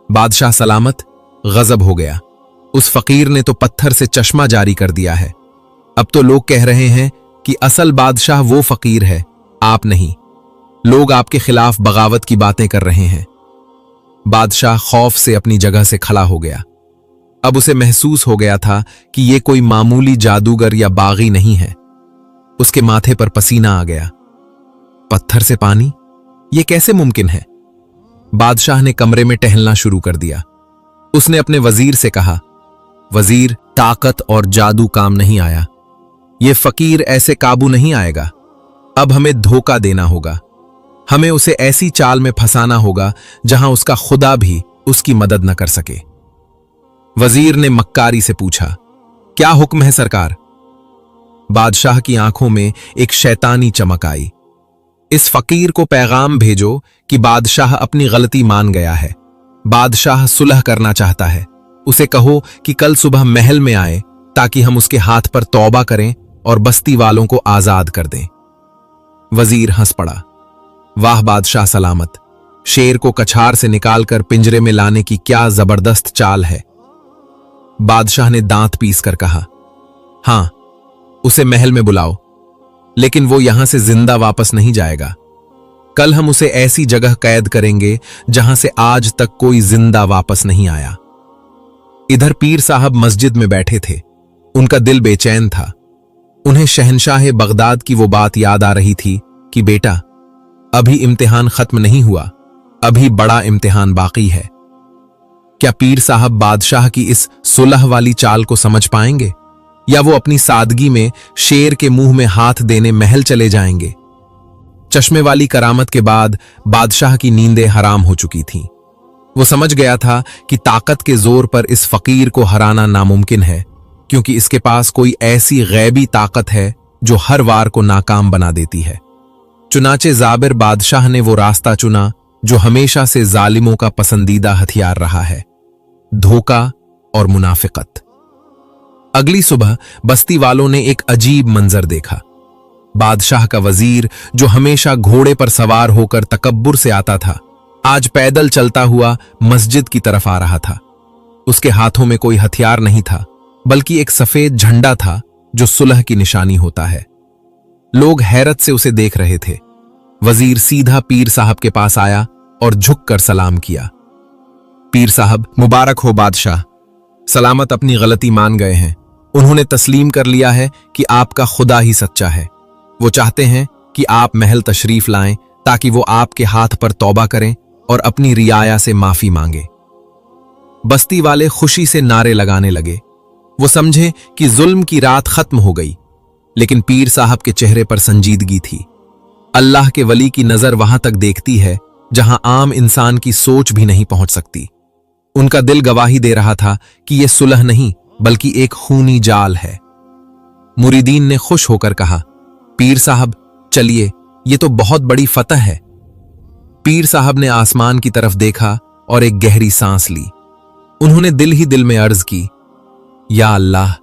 A: बादशाह सलामत गजब हो गया। उस फकीर ने तो पत्थर से चश्मा जारी कर दिया है। अब तो लोग कह रहे हैं कि असल बादशाह वो फकीर है, आप नहीं। लोग आपके खिलाफ बगावत की बातें कर रहे हैं। बादशाह खौफ से अपनी जगह से खड़ा हो गया। अब उसे महसूस हो गया था कि यह कोई मामूली जादूगर या बागी नहीं है। उसके माथे पर पसीना आ गया। पत्थर से पानी, यह कैसे मुमकिन है? बादशाह ने कमरे में टहलना शुरू कर दिया। उसने अपने वजीर से कहा, वजीर, ताकत और जादू काम नहीं आया। यह फकीर ऐसे काबू नहीं आएगा। अब हमें धोखा देना होगा। हमें उसे ऐसी चाल में फंसाना होगा जहां उसका खुदा भी उसकी मदद न कर सके। वजीर ने मक्कारी से पूछा, क्या हुक्म है सरकार? बादशाह की आंखों में एक शैतानी चमक आई। इस फकीर को पैगाम भेजो कि बादशाह अपनी गलती मान गया है। बादशाह सुलह करना चाहता है। उसे कहो कि कल सुबह महल में आए ताकि हम उसके हाथ पर तौबा करें और बस्ती वालों को आजाद कर दें। वजीर हंस पड़ा। वाह बादशाह सलामत, शेर को कछार से निकालकर पिंजरे में लाने की क्या जबरदस्त चाल है। बादशाह ने दांत पीस कर कहा, हां, उसे महल में बुलाओ, लेकिन वो यहां से जिंदा वापस नहीं जाएगा। कल हम उसे ऐसी जगह कैद करेंगे जहां से आज तक कोई जिंदा वापस नहीं आया। इधर पीर साहब मस्जिद में बैठे थे। उनका दिल बेचैन था। उन्हें शहंशाह बगदाद की वो बात याद आ रही थी कि बेटा, अभी इम्तिहान खत्म नहीं हुआ, अभी बड़ा इम्तिहान बाकी है। क्या पीर साहब बादशाह की इस सुलह वाली चाल को समझ पाएंगे, या वो अपनी सादगी में शेर के मुंह में हाथ देने महल चले जाएंगे? चश्मे वाली करामत के बाद बादशाह की नींदें हराम हो चुकी थीं। वो समझ गया था कि ताकत के जोर पर इस फकीर को हराना नामुमकिन है, क्योंकि इसके पास कोई ऐसी गैबी ताकत है जो हर वार को नाकाम बना देती है। चुनाचे जाबिर बादशाह ने वो रास्ता चुना जो हमेशा से जालिमों का पसंदीदा हथियार रहा है, धोखा और मुनाफिकत। अगली सुबह बस्ती वालों ने एक अजीब मंजर देखा। बादशाह का वजीर, जो हमेशा घोड़े पर सवार होकर तकब्बुर से आता था, आज पैदल चलता हुआ मस्जिद की तरफ आ रहा था। उसके हाथों में कोई हथियार नहीं था, बल्कि एक सफेद झंडा था जो सुलह की निशानी होता है। लोग हैरत से उसे देख रहे थे। वजीर सीधा पीर साहब के पास आया और झुककर सलाम किया। पीर साहब, मुबारक हो बादशाह। सलामत अपनी गलती मान गए हैं। उन्होंने तस्लीम कर लिया है कि आपका खुदा ही सच्चा है। वो चाहते हैं कि आप महल तशरीफ लाएं ताकि वो आपके हाथ पर तौबा करें और अपनी रियाया से माफी मांगे। बस्ती वाले खुशी से नारे लगाने लगे। वो समझे कि जुल्म की रात खत्म हो गई, लेकिन पीर साहब के चेहरे पर संजीदगी थी। अल्लाह के वली की नजर वहां तक देखती है जहां आम इंसान की सोच भी नहीं पहुंच सकती। उनका दिल गवाही दे रहा था कि यह सुलह नहीं बल्कि एक खूनी जाल है। मुरीदीन ने खुश होकर कहा, पीर साहब चलिए, ये तो बहुत बड़ी फतह है। पीर साहब ने आसमान की तरफ देखा और एक गहरी सांस ली। उन्होंने दिल ही दिल में अर्ज की, या अल्लाह,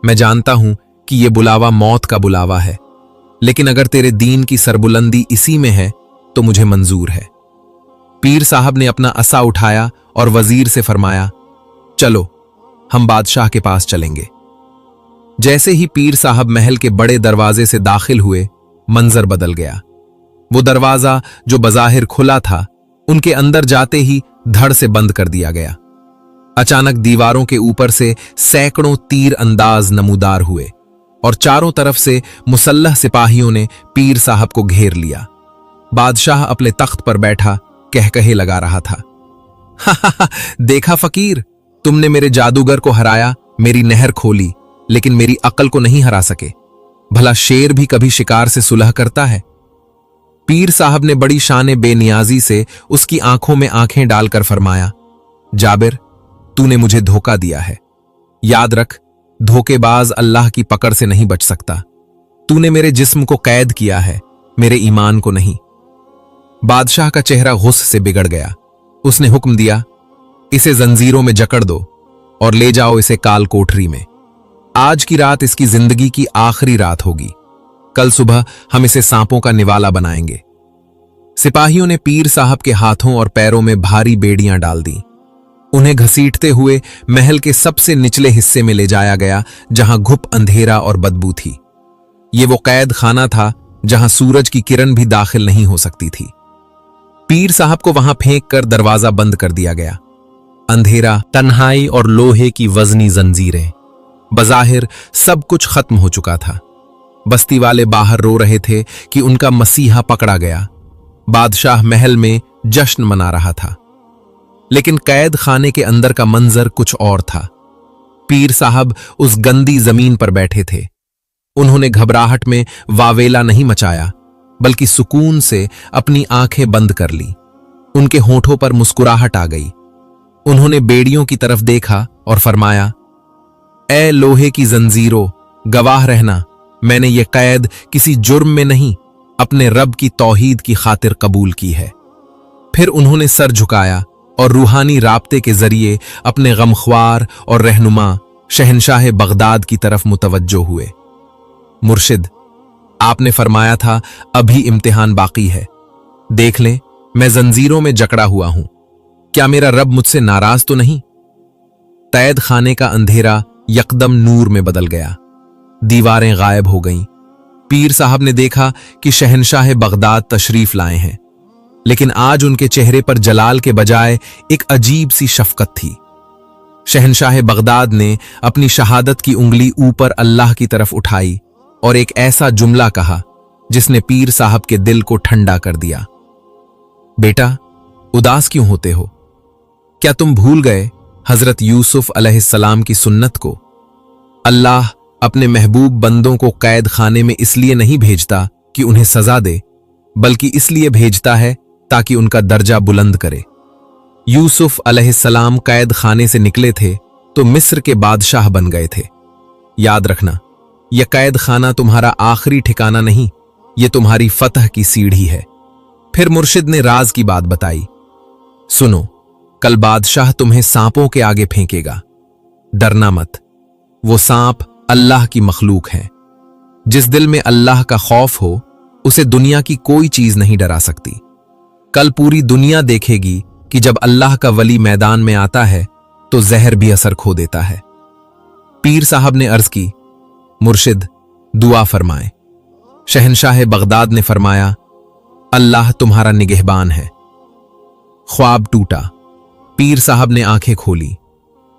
A: मैं जानता हूं कि यह बुलावा मौत का बुलावा है, लेकिन अगर तेरे दीन की सरबुलंदी इसी में है तो मुझे मंजूर है। पीर साहब ने अपना असा उठाया और वजीर से फरमाया, चलो हम बादशाह के पास चलेंगे। जैसे ही पीर साहब महल के बड़े दरवाजे से दाखिल हुए, मंजर बदल गया। वो दरवाजा जो बज़ाहिर खुला था, उनके अंदर जाते ही धड़ से बंद कर दिया गया। अचानक दीवारों के ऊपर से सैकड़ों तीर अंदाज नमूदार हुए और चारों तरफ से मुसल्लह सिपाहियों ने पीर साहब को घेर लिया। बादशाह अपने तख्त पर बैठा कहकहे लगा रहा था, हा, देखा फकीर, तुमने मेरे जादूगर को हराया, मेरी नहर खोली, लेकिन मेरी अकल को नहीं हरा सके। भला शेर भी कभी शिकार से सुलह करता है? पीर साहब ने बड़ी शाने बेनियाजी से उसकी आंखों में आंखें डालकर फरमाया, जाबिर, तूने मुझे धोखा दिया है। याद रख, धोखेबाज अल्लाह की पकड़ से नहीं बच सकता। तूने मेरे जिस्म को कैद किया है, मेरे ईमान को नहीं। बादशाह का चेहरा गुस्से से बिगड़ गया। उसने हुक्म दिया, इसे जंजीरों में जकड़ दो और ले जाओ इसे काल कोठरी में। आज की रात इसकी जिंदगी की आखिरी रात होगी। कल सुबह हम इसे सांपों का निवाला बनाएंगे। सिपाहियों ने पीर साहब के हाथों और पैरों में भारी बेड़ियां डाल दी। उन्हें घसीटते हुए महल के सबसे निचले हिस्से में ले जाया गया, जहां घुप अंधेरा और बदबू थी। ये वो कैद खाना था जहां सूरज की किरण भी दाखिल नहीं हो सकती थी। पीर साहब को वहां फेंक कर दरवाजा बंद कर दिया गया। अंधेरा, तन्हाई और लोहे की वजनी जंजीरें। बज़ाहिर सब कुछ खत्म हो चुका था। बस्ती वाले बाहर रो रहे थे कि उनका मसीहा पकड़ा गया। बादशाह महल में जश्न मना रहा था, लेकिन कैद खाने के अंदर का मंजर कुछ और था। पीर साहब उस गंदी जमीन पर बैठे थे। उन्होंने घबराहट में वावेला नहीं मचाया, बल्कि सुकून से अपनी आंखें बंद कर ली। उनके होठों पर मुस्कुराहट आ गई। उन्होंने बेड़ियों की तरफ देखा और फरमाया, ए लोहे की जंजीरों, गवाह रहना, मैंने ये कैद किसी जुर्म में नहीं, अपने रब की तौहीद की खातिर कबूल की है। फिर उन्होंने सर झुकाया और रूहानी राब्ते के जरिए अपने गमख्वार और रहनुमा शहनशाह बगदाद की तरफ मुतवज्जो हुए। मुर्शिद, आपने फरमाया था अभी इम्तिहान बाकी है। देख लें, मैं जंजीरों में जकड़ा हुआ हूं। क्या मेरा रब मुझसे नाराज तो नहीं? कैद खाने का अंधेरा यकदम नूर में बदल गया। दीवारें गायब हो गईं। पीर साहब ने देखा कि शहनशाह बगदाद तशरीफ लाए हैं, लेकिन आज उनके चेहरे पर जलाल के बजाय एक अजीब सी शफकत थी। शहनशाह बगदाद ने अपनी शहादत की उंगली ऊपर अल्लाह की तरफ उठाई और एक ऐसा जुमला कहा जिसने पीर साहब के दिल को ठंडा कर दिया। बेटा, उदास क्यों होते हो? क्या तुम भूल गए हजरत यूसुफ अलैहिस्सलाम की सुन्नत को? अल्लाह अपने महबूब बंदों को कैद खाने में इसलिए नहीं भेजता कि उन्हें सजा दे, बल्कि इसलिए भेजता है ताकि उनका दर्जा बुलंद करे। यूसुफ अलैहिस्सलाम कैद खाने से निकले थे तो मिस्र के बादशाह बन गए थे। याद रखना, यह कैद खाना तुम्हारा आखिरी ठिकाना नहीं, यह तुम्हारी फतह की सीढ़ी है। फिर मुर्शिद ने राज की बात बताई। सुनो, कल बादशाह तुम्हें सांपों के आगे फेंकेगा। डरना मत, वो सांप अल्लाह की मखलूक है। जिस दिल में अल्लाह का खौफ हो, उसे दुनिया की कोई चीज नहीं डरा सकती। कल पूरी दुनिया देखेगी कि जब अल्लाह का वली मैदान में आता है तो जहर भी असर खो देता है। पीर साहब ने अर्ज की, मुर्शिद दुआ फरमाए। शहनशाह बगदाद ने फरमाया, अल्लाह तुम्हारा निगहबान है। ख्वाब टूटा। पीर साहब ने आंखें खोली।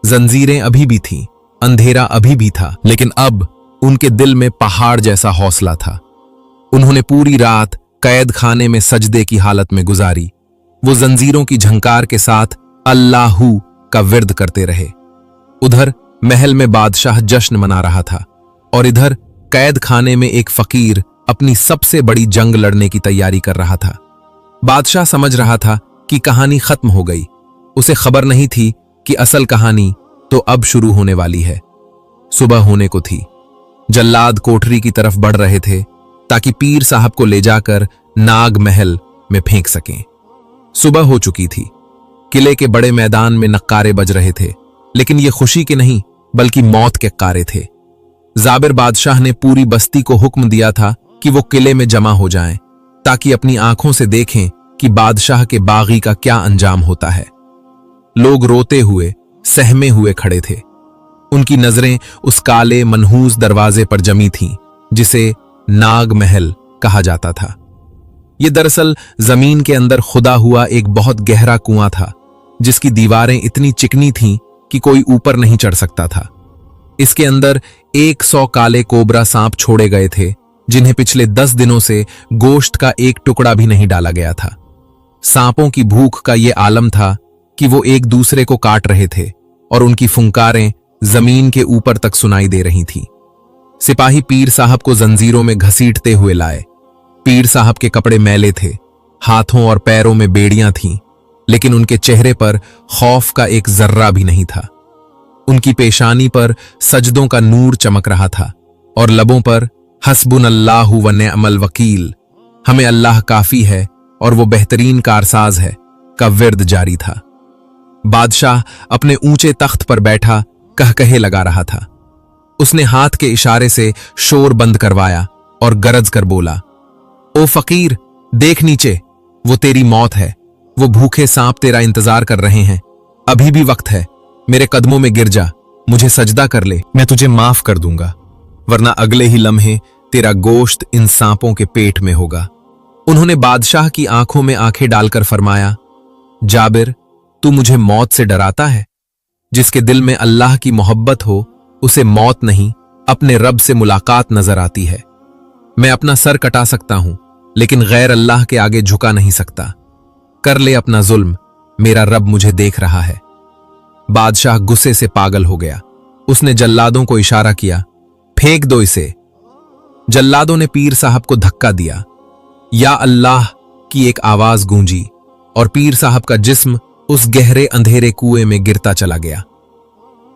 A: जंजीरें अभी भी थीं, अंधेरा अभी भी था, लेकिन अब उनके दिल में पहाड़ जैसा हौसला था। उन्होंने पूरी रात कैद खाने में सजदे की हालत में गुजारी। वो जंजीरों की झंकार के साथ अल्लाहू का विर्द करते रहे। उधर महल में बादशाह जश्न मना रहा था और इधर कैद खाने में एक फकीर अपनी सबसे बड़ी जंग लड़ने की तैयारी कर रहा था। बादशाह समझ रहा था कि कहानी खत्म हो गई। उसे खबर नहीं थी कि असल कहानी तो अब शुरू होने वाली है। सुबह होने को थी। जल्लाद कोठरी की तरफ बढ़ रहे थे ताकि पीर साहब को ले जाकर नाग महल में फेंक सकें। सुबह हो चुकी थी। किले के बड़े मैदान में नक्कारे बज रहे थे, लेकिन ये खुशी के नहीं बल्कि मौत के कारे थे। जाबिर बादशाह ने पूरी बस्ती को हुक्म दिया था कि वो किले में जमा हो जाएं, ताकि अपनी आंखों से देखें कि बादशाह के बागी का क्या अंजाम होता है। लोग रोते हुए, सहमे हुए खड़े थे। उनकी नजरें उस काले मनहूस दरवाजे पर जमी थीं, जिसे नाग महल कहा जाता था। यह दरअसल जमीन के अंदर खुदा हुआ एक बहुत गहरा कुआं था, जिसकी दीवारें इतनी चिकनी थीं कि कोई ऊपर नहीं चढ़ सकता था। इसके अंदर 100 काले कोबरा सांप छोड़े गए थे, जिन्हें पिछले 10 दिनों से गोश्त का एक टुकड़ा भी नहीं डाला गया था। सांपों की भूख का यह आलम था कि वो एक दूसरे को काट रहे थे और उनकी फुंकारें जमीन के ऊपर तक सुनाई दे रही थीं। सिपाही पीर साहब को जंजीरों में घसीटते हुए लाए। पीर साहब के कपड़े मैले थे, हाथों और पैरों में बेड़ियां थीं, लेकिन उनके चेहरे पर खौफ का एक जर्रा भी नहीं था। उनकी पेशानी पर सजदों का नूर चमक रहा था और लबों पर हस्बुनल्लाहु व निअमल वकील, हमें अल्लाह काफी है और वो बेहतरीन कारसाज है, का विर्द जारी था। बादशाह अपने ऊंचे तख्त पर बैठा कहकहे लगा रहा था। उसने हाथ के इशारे से शोर बंद करवाया और गरज कर बोला, ओ फकीर, देख नीचे, वो तेरी मौत है। वो भूखे सांप तेरा इंतजार कर रहे हैं। अभी भी वक्त है, मेरे कदमों में गिर जा, मुझे सजदा कर ले, मैं तुझे माफ कर दूंगा, वरना अगले ही लम्हे तेरा गोश्त इन सांपों के पेट में होगा। उन्होंने बादशाह की आंखों में आंखें डालकर फरमाया, जाबिर, तू मुझे मौत से डराता है? जिसके दिल में अल्लाह की मोहब्बत हो, उसे मौत नहीं, अपने रब से मुलाकात नजर आती है। मैं अपना सर कटा सकता हूं, लेकिन गैर अल्लाह के आगे झुका नहीं सकता। कर ले अपना जुल्म, मेरा रब मुझे देख रहा है। बादशाह गुस्से से पागल हो गया। उसने जल्लादों को इशारा किया, फेंक दो इसे। जल्लादों ने पीर साहब को धक्का दिया। या अल्लाह की एक आवाज गूंजी और पीर साहब का जिस्म उस गहरे अंधेरे कुएं में गिरता चला गया।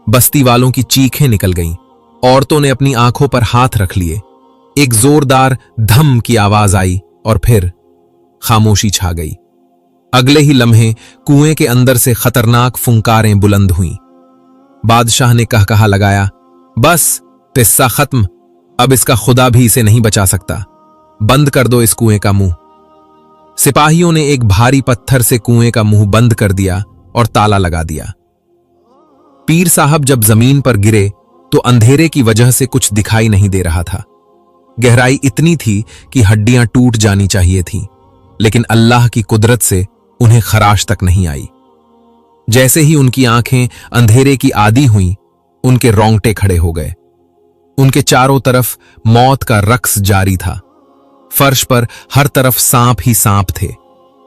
A: बस्ती वालों की चीखें निकल गईं। औरतों ने अपनी आंखों पर हाथ रख लिए। एक जोरदार धम की आवाज आई और फिर खामोशी छा गई। अगले ही लम्हे कुएं के अंदर से खतरनाक फुंकारें बुलंद हुईं। बादशाह ने कहकहा लगाया, बस, किस्सा खत्म, अब इसका खुदा भी इसे नहीं बचा सकता। बंद कर दो इस कुएं का मुंह। सिपाहियों ने एक भारी पत्थर से कुएं का मुंह बंद कर दिया और ताला लगा दिया। पीर साहब जब जमीन पर गिरे तो अंधेरे की वजह से कुछ दिखाई नहीं दे रहा था। गहराई इतनी थी कि हड्डियां टूट जानी चाहिए थीं, लेकिन अल्लाह की कुदरत से उन्हें खराश तक नहीं आई। जैसे ही उनकी आंखें अंधेरे की आदी हुईं, उनके रोंगटे खड़े हो गए। उनके चारों तरफ मौत का रक्स जारी था। फर्श पर हर तरफ सांप ही सांप थे,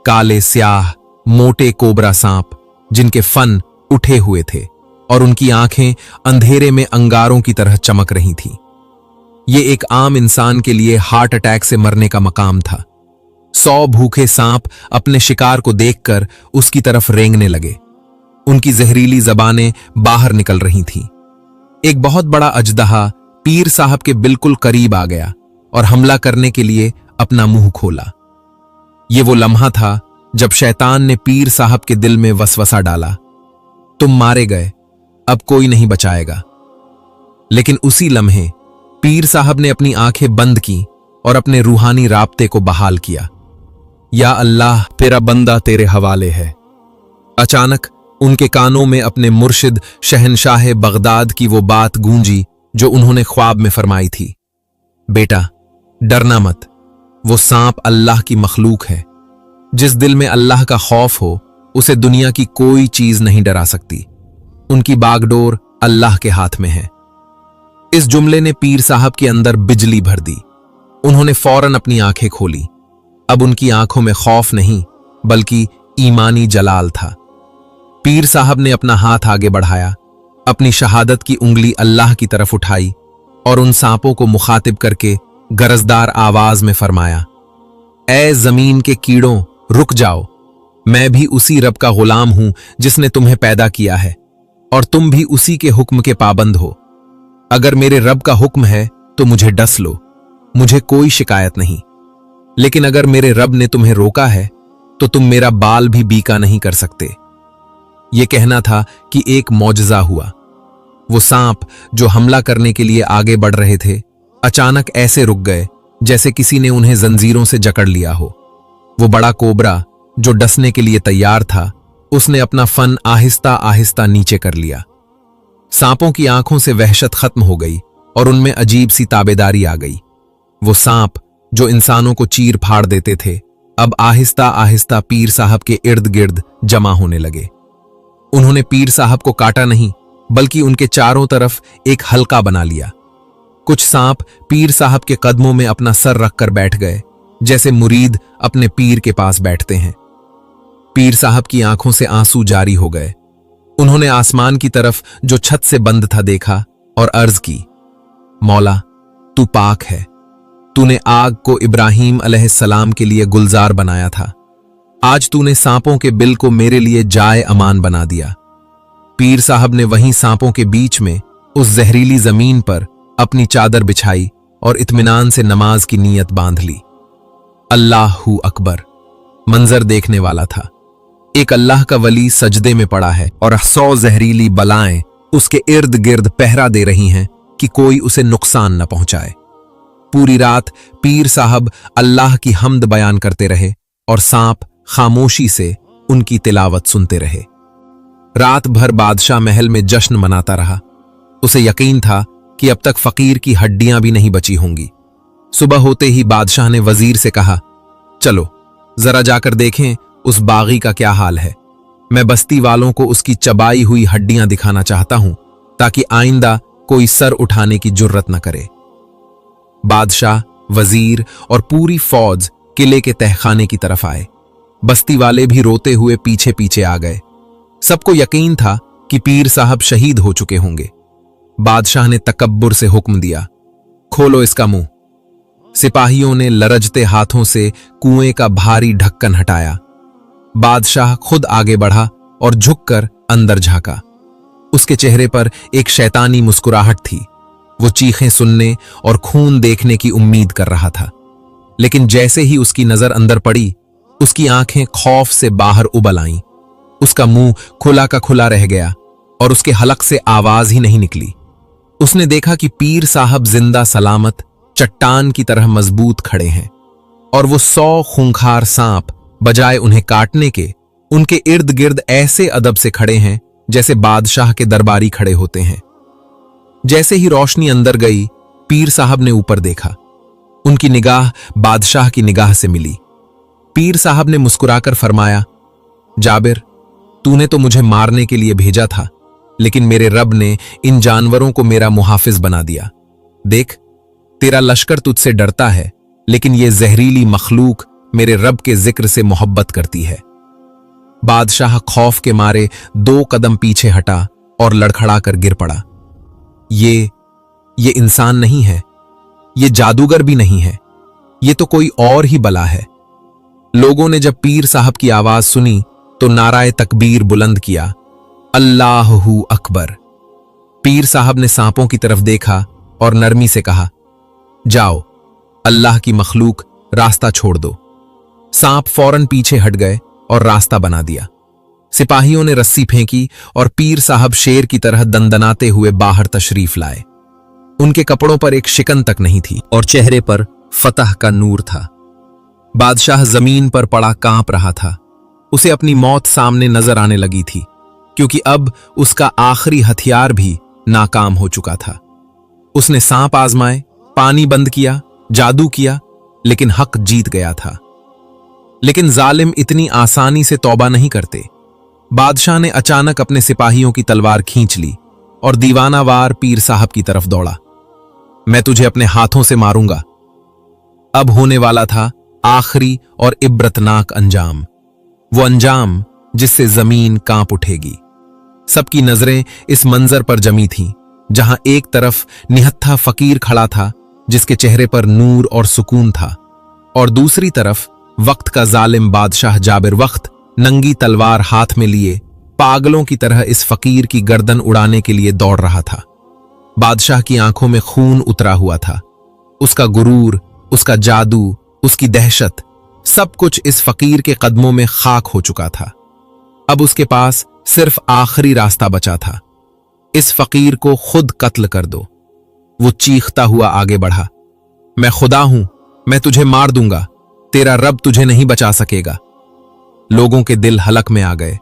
A: काले स्याह मोटे कोबरा सांप, जिनके फन उठे हुए थे और उनकी आंखें अंधेरे में अंगारों की तरह चमक रही थीं। ये एक आम इंसान के लिए हार्ट अटैक से मरने का मकाम था। 100 भूखे सांप अपने शिकार को देखकर उसकी तरफ रेंगने लगे। उनकी जहरीली जबानें बाहर निकल रही थीं। एक बहुत बड़ा अजदहा पीर साहब के बिल्कुल करीब आ गया और हमला करने के लिए अपना मुंह खोला। ये वो लम्हा था जब शैतान ने पीर साहब के दिल में वसवसा डाला, तुम मारे गए, अब कोई नहीं बचाएगा। लेकिन उसी लम्हे पीर साहब ने अपनी आंखें बंद की और अपने रूहानी राब्ते को बहाल किया। या अल्लाह, तेरा बंदा तेरे हवाले है। अचानक उनके कानों में अपने मुर्शिद शहनशाह बगदाद की वो बात गूंजी जो उन्होंने ख्वाब में फरमाई थी, बेटा डरना मत, वो सांप अल्लाह की मखलूक है। जिस दिल में अल्लाह का खौफ हो, उसे दुनिया की कोई चीज नहीं डरा सकती। उनकी बागडोर अल्लाह के हाथ में है। इस जुमले ने पीर साहब के अंदर बिजली भर दी। उन्होंने फौरन अपनी आंखें खोली। अब उनकी आंखों में खौफ नहीं बल्कि ईमानी जलाल था। पीर साहब ने अपना हाथ आगे बढ़ाया, अपनी शहादत की उंगली अल्लाह की तरफ उठाई और उन सांपों को मुखातिब करके गरजदार आवाज में फरमाया, ए जमीन के कीड़ों, रुक जाओ, मैं भी उसी रब का गुलाम हूं जिसने तुम्हें पैदा किया है, और तुम भी उसी के हुक्म के पाबंद हो। अगर मेरे रब का हुक्म है तो मुझे डस लो, मुझे कोई शिकायत नहीं। लेकिन अगर मेरे रब ने तुम्हें रोका है तो तुम मेरा बाल भी बीका नहीं कर सकते। यह कहना था कि एक मौजज़ा हुआ। वो सांप जो हमला करने के लिए आगे बढ़ रहे थे, अचानक ऐसे रुक गए जैसे किसी ने उन्हें जंजीरों से जकड़ लिया हो। वो बड़ा कोबरा जो डसने के लिए तैयार था, उसने अपना फन आहिस्ता आहिस्ता नीचे कर लिया। सांपों की आंखों से वहशत खत्म हो गई और उनमें अजीब सी ताबेदारी आ गई। वो सांप जो इंसानों को चीर फाड़ देते थे, अब आहिस्ता आहिस्ता पीर साहब के इर्द गिर्द जमा होने लगे। उन्होंने पीर साहब को काटा नहीं, बल्कि उनके चारों तरफ एक हल्का बना लिया। कुछ सांप पीर साहब के कदमों में अपना सर रखकर बैठ गए, जैसे मुरीद अपने पीर के पास बैठते हैं। पीर साहब की आंखों से आंसू जारी हो गए। उन्होंने आसमान की तरफ जो छत से बंद था देखा और अर्ज की, मौला, तू पाक है। तूने आग को इब्राहीम अलैहिस्सलाम के लिए गुलजार बनाया था, आज तूने सांपों के बिल को मेरे लिए जाए अमान बना दिया। पीर साहब ने वहीं सांपों के बीच में उस जहरीली जमीन पर अपनी चादर बिछाई और इत्मीनान से नमाज की नीयत बांध ली। अल्लाहू अकबर। मंजर देखने वाला था। एक अल्लाह का वली सजदे में पड़ा है और 100 जहरीली बलाएं उसके इर्द गिर्द पहरा दे रही हैं कि कोई उसे नुकसान न पहुंचाए। पूरी रात पीर साहब अल्लाह की हम्द बयान करते रहे और सांप खामोशी से उनकी तिलावत सुनते रहे। रात भर बादशाह महल में जश्न मनाता रहा। उसे यकीन था कि अब तक फकीर की हड्डियां भी नहीं बची होंगी। सुबह होते ही बादशाह ने वजीर से कहा, चलो जरा जाकर देखें उस बागी का क्या हाल है। मैं बस्ती वालों को उसकी चबाई हुई हड्डियां दिखाना चाहता हूं, ताकि आइंदा कोई सर उठाने की जुर्रत न करे। बादशाह, वजीर और पूरी फौज किले के तहखाने की तरफ आए। बस्ती वाले भी रोते हुए पीछे पीछे आ गए। सबको यकीन था कि पीर साहब शहीद हो चुके होंगे। बादशाह ने तकब्बुर से हुक्म दिया, खोलो इसका मुंह। सिपाहियों ने लरजते हाथों से कुएं का भारी ढक्कन हटाया। बादशाह खुद आगे बढ़ा और झुककर अंदर झांका। उसके चेहरे पर एक शैतानी मुस्कुराहट थी। वो चीखें सुनने और खून देखने की उम्मीद कर रहा था, लेकिन जैसे ही उसकी नजर अंदर पड़ी, उसकी आंखें खौफ से बाहर उबल आईं। उसका मुंह खुला का खुला रह गया और उसके हलक से आवाज ही नहीं निकली। उसने देखा कि पीर साहब जिंदा सलामत चट्टान की तरह मजबूत खड़े हैं और वो 100 खूंखार सांप बजाय उन्हें काटने के उनके इर्द गिर्द ऐसे अदब से खड़े हैं जैसे बादशाह के दरबारी खड़े होते हैं। जैसे ही रोशनी अंदर गई, पीर साहब ने ऊपर देखा। उनकी निगाह बादशाह की निगाह से मिली। पीर साहब ने मुस्कुराकर फरमाया, जाबिर, तूने तो मुझे मारने के लिए भेजा था, लेकिन मेरे रब ने इन जानवरों को मेरा मुहाफिज बना दिया। देख, तेरा लश्कर तुझसे डरता है, लेकिन ये जहरीली मखलूक मेरे रब के जिक्र से मोहब्बत करती है। बादशाह खौफ के मारे 2 कदम पीछे हटा और लड़खड़ाकर गिर पड़ा। ये इंसान नहीं है, ये जादूगर भी नहीं है, ये तो कोई और ही बला है। लोगों ने जब पीर साहब की आवाज सुनी तो नाराए तकबीर बुलंद किया, अल्लाहू अकबर। पीर साहब ने सांपों की तरफ देखा और नरमी से कहा, जाओ, अल्लाह की मखलूक, रास्ता छोड़ दो। सांप फौरन पीछे हट गए और रास्ता बना दिया। सिपाहियों ने रस्सी फेंकी और पीर साहब शेर की तरह दंदनाते हुए बाहर तशरीफ लाए। उनके कपड़ों पर एक शिकन तक नहीं थी और चेहरे पर फतह का नूर था। बादशाह जमीन पर पड़ा कांप रहा था। उसे अपनी मौत सामने नजर आने लगी थी, क्योंकि अब उसका आखिरी हथियार भी नाकाम हो चुका था। उसने सांप आजमाए, पानी बंद किया, जादू किया, लेकिन हक जीत गया था। लेकिन जालिम इतनी आसानी से तौबा नहीं करते। बादशाह ने अचानक अपने सिपाहियों की तलवार खींच ली और दीवानावार पीर साहब की तरफ दौड़ा। मैं तुझे अपने हाथों से मारूंगा। अब होने वाला था आखिरी और इब्रतनाक अंजाम, वो अंजाम जिससे जमीन कांप उठेगी। सबकी नजरें इस मंजर पर जमी थीं, जहां एक तरफ निहत्था फकीर खड़ा था जिसके चेहरे पर नूर और सुकून था, और दूसरी तरफ वक्त का जालिम बादशाह जाबिर वक्त नंगी तलवार हाथ में लिए पागलों की तरह इस फकीर की गर्दन उड़ाने के लिए दौड़ रहा था। बादशाह की आंखों में खून उतरा हुआ था। उसका गुरूर, उसका जादू, उसकी दहशत, सब कुछ इस फकीर के कदमों में खाक हो चुका था। अब उसके पास सिर्फ आखिरी रास्ता बचा था, इस फकीर को खुद कत्ल कर दो। वो चीखता हुआ आगे बढ़ा, मैं खुदा हूं, मैं तुझे मार दूंगा, तेरा रब तुझे नहीं बचा सकेगा। लोगों के दिल हलक में आ गए।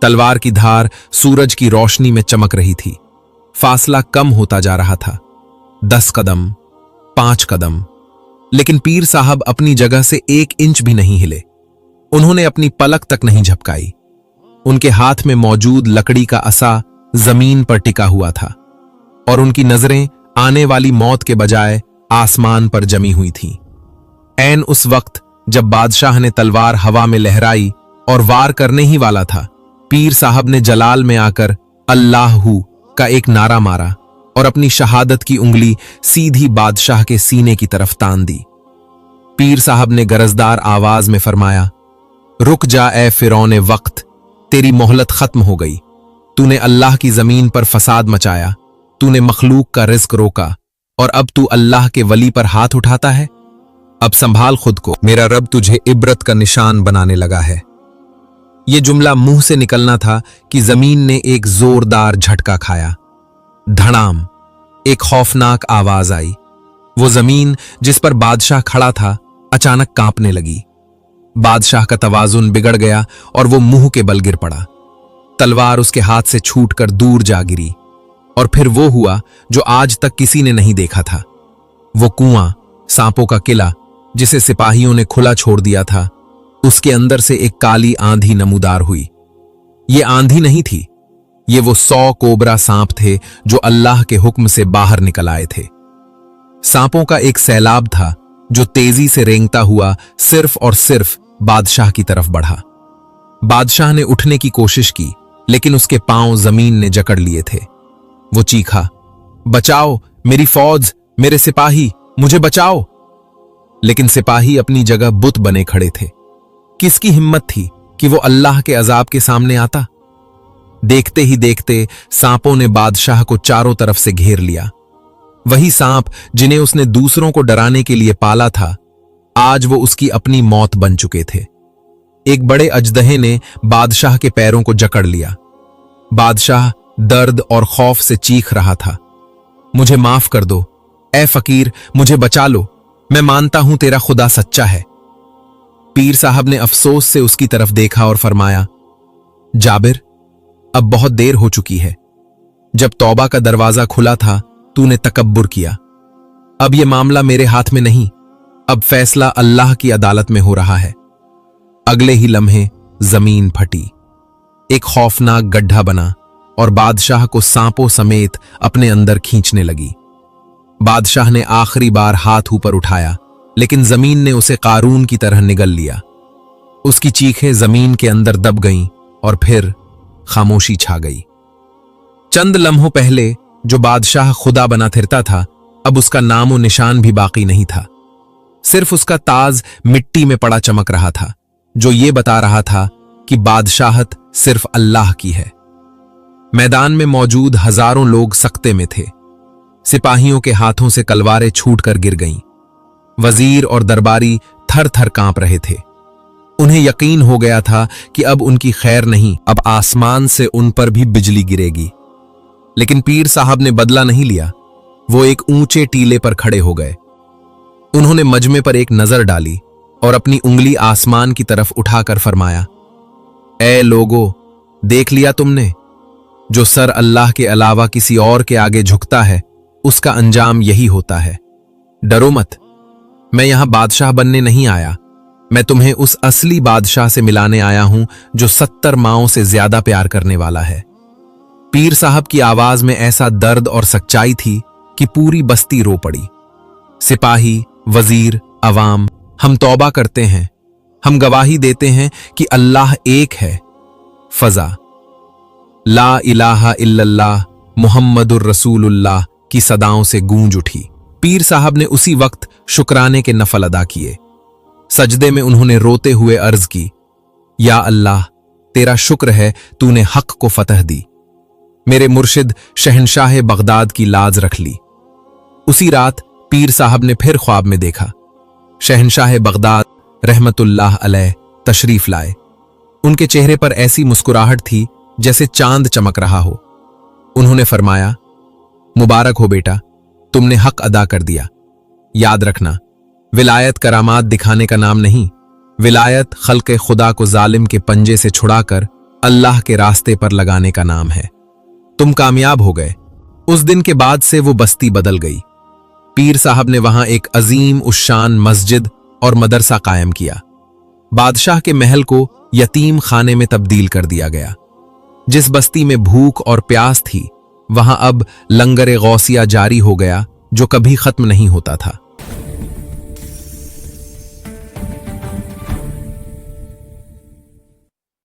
A: तलवार की धार सूरज की रोशनी में चमक रही थी। फासला कम होता जा रहा था, 10 कदम, 5 कदम, लेकिन पीर साहब अपनी जगह से 1 इंच भी नहीं हिले। उन्होंने अपनी पलक तक नहीं झपकाई। उनके हाथ में मौजूद लकड़ी का असा जमीन पर टिका हुआ था और उनकी नजरें आने वाली मौत के बजाय आसमान पर जमी हुई थीं। ऐन उस वक्त जब बादशाह ने तलवार हवा में लहराई और वार करने ही वाला था, पीर साहब ने जलाल में आकर अल्लाहू का एक नारा मारा और अपनी शहादत की उंगली सीधी बादशाह के सीने की तरफ तान दी। पीर साहब ने गरजदार आवाज में फरमाया, रुक जा ए फिरौने वक्त, तेरी मोहलत खत्म हो गई। तूने अल्लाह की जमीन पर फसाद मचाया, तूने मखलूक का रिस्क रोका और अब तू अल्लाह के वली पर हाथ उठाता है। अब संभाल खुद को, मेरा रब तुझे इबरत का निशान बनाने लगा है। यह जुमला मुंह से निकलना था कि जमीन ने एक जोरदार झटका खाया। धड़ाम, एक खौफनाक आवाज आई। वो जमीन जिस पर बादशाह खड़ा था अचानक कांपने लगी। बादशाह का तवाजुन बिगड़ गया और वो मुंह के बल गिर पड़ा। तलवार उसके हाथ से छूटकर दूर जा गिरी और फिर वो हुआ जो आज तक किसी ने नहीं देखा था। वो कुआं, सांपों का किला जिसे सिपाहियों ने खुला छोड़ दिया था, उसके अंदर से एक काली आंधी नमूदार हुई। ये आंधी नहीं थी, ये वो 100 कोबरा सांप थे जो अल्लाह के हुक्म से बाहर निकल आए थे। सांपों का एक सैलाब था जो तेजी से रेंगता हुआ सिर्फ और सिर्फ बादशाह की तरफ बढ़ा। बादशाह ने उठने की कोशिश की, लेकिन उसके पांव जमीन ने जकड़ लिए थे। वो चीखा, बचाओ, मेरी फौज, मेरे सिपाही, मुझे बचाओ। लेकिन सिपाही अपनी जगह बुत बने खड़े थे। किसकी हिम्मत थी कि वो अल्लाह के अजाब के सामने आता? देखते ही देखते सांपों ने बादशाह को चारों तरफ से घेर लिया। वही सांप जिन्हें उसने दूसरों को डराने के लिए पाला था, आज वो उसकी अपनी मौत बन चुके थे। एक बड़े अजदहे ने बादशाह के पैरों को जकड़ लिया। बादशाह दर्द और खौफ से चीख रहा था, मुझे माफ कर दो, ए फकीर, मुझे बचा लो, मैं मानता हूं तेरा खुदा सच्चा है। पीर साहब ने अफसोस से उसकी तरफ देखा और फरमाया, जाबिर, अब बहुत देर हो चुकी है। जब तौबा का दरवाजा खुला था तूने तकब्बुर किया। अब यह मामला मेरे हाथ में नहीं, अब फैसला अल्लाह की अदालत में हो रहा है। अगले ही लम्हे जमीन फटी, एक खौफनाक गड्ढा बना और बादशाह को सांपों समेत अपने अंदर खींचने लगी। बादशाह ने आखिरी बार हाथ ऊपर उठाया, लेकिन जमीन ने उसे कारून की तरह निगल लिया। उसकी चीखें जमीन के अंदर दब गईं और फिर खामोशी छा गई। चंद लम्हों पहले जो बादशाह खुदा बना फिरता था, अब उसका नामो निशान भी बाकी नहीं था। सिर्फ उसका ताज मिट्टी में पड़ा चमक रहा था, जो ये बता रहा था कि बादशाहत सिर्फ अल्लाह की है। मैदान में मौजूद हजारों लोग सकते में थे। सिपाहियों के हाथों से कलवारें छूटकर गिर गईं। वजीर और दरबारी थर थर कांप रहे थे। उन्हें यकीन हो गया था कि अब उनकी खैर नहीं, अब आसमान से उन पर भी बिजली गिरेगी। लेकिन पीर साहब ने बदला नहीं लिया। वो एक ऊंचे टीले पर खड़े हो गए। उन्होंने मजमे पर एक नजर डाली और अपनी उंगली आसमान की तरफ उठाकर फरमाया, ए लोगो, देख लिया तुमने? जो सर अल्लाह के अलावा किसी और के आगे झुकता है, उसका अंजाम यही होता है। डरो मत, मैं यहां बादशाह बनने नहीं आया। मैं तुम्हें उस असली बादशाह से मिलाने आया हूं जो 70 माओं से ज्यादा प्यार करने वाला है। पीर साहब की आवाज में ऐसा दर्द और सच्चाई थी कि पूरी बस्ती रो पड़ी। सिपाही, वजीर, अवाम, हम तौबा करते हैं, हम गवाही देते हैं कि अल्लाह एक है। फजा, ला इलाहा इल्लल्लाह मुहम्मदुर रसूलुल्लाह की सदाओं से गूंज उठी। पीर साहब ने उसी वक्त शुक्राने के नफल अदा किए। सजदे में उन्होंने रोते हुए अर्ज की, या अल्लाह, तेरा शुक्र है तूने हक को फतह दी। मेरे मुर्शिद शहनशाह बगदाद की लाज रख ली। उसी रात पीर साहब ने फिर ख्वाब में देखा। शहनशाह बगदाद रहमतुल्लाह अलैह तशरीफ लाए। उनके चेहरे पर ऐसी मुस्कुराहट थी जैसे चांद चमक रहा हो। उन्होंने फरमाया, मुबारक हो बेटा, तुमने हक अदा कर दिया। याद रखना, विलायत करामात दिखाने का नाम नहीं, विलायत खल्क़े खुदा को जालिम के पंजे से छुड़ाकर अल्लाह के रास्ते पर लगाने का नाम है। तुम कामयाब हो गए। उस दिन के बाद से वो बस्ती बदल गई। पीर साहब ने वहां एक अजीम उशान मस्जिद और मदरसा कायम किया। बादशाह के महल को यतीम खाने में तब्दील कर दिया गया। जिस बस्ती में भूख और प्यास थी, वहां अब लंगरे गौसिया जारी हो गया, जो कभी खत्म नहीं होता था।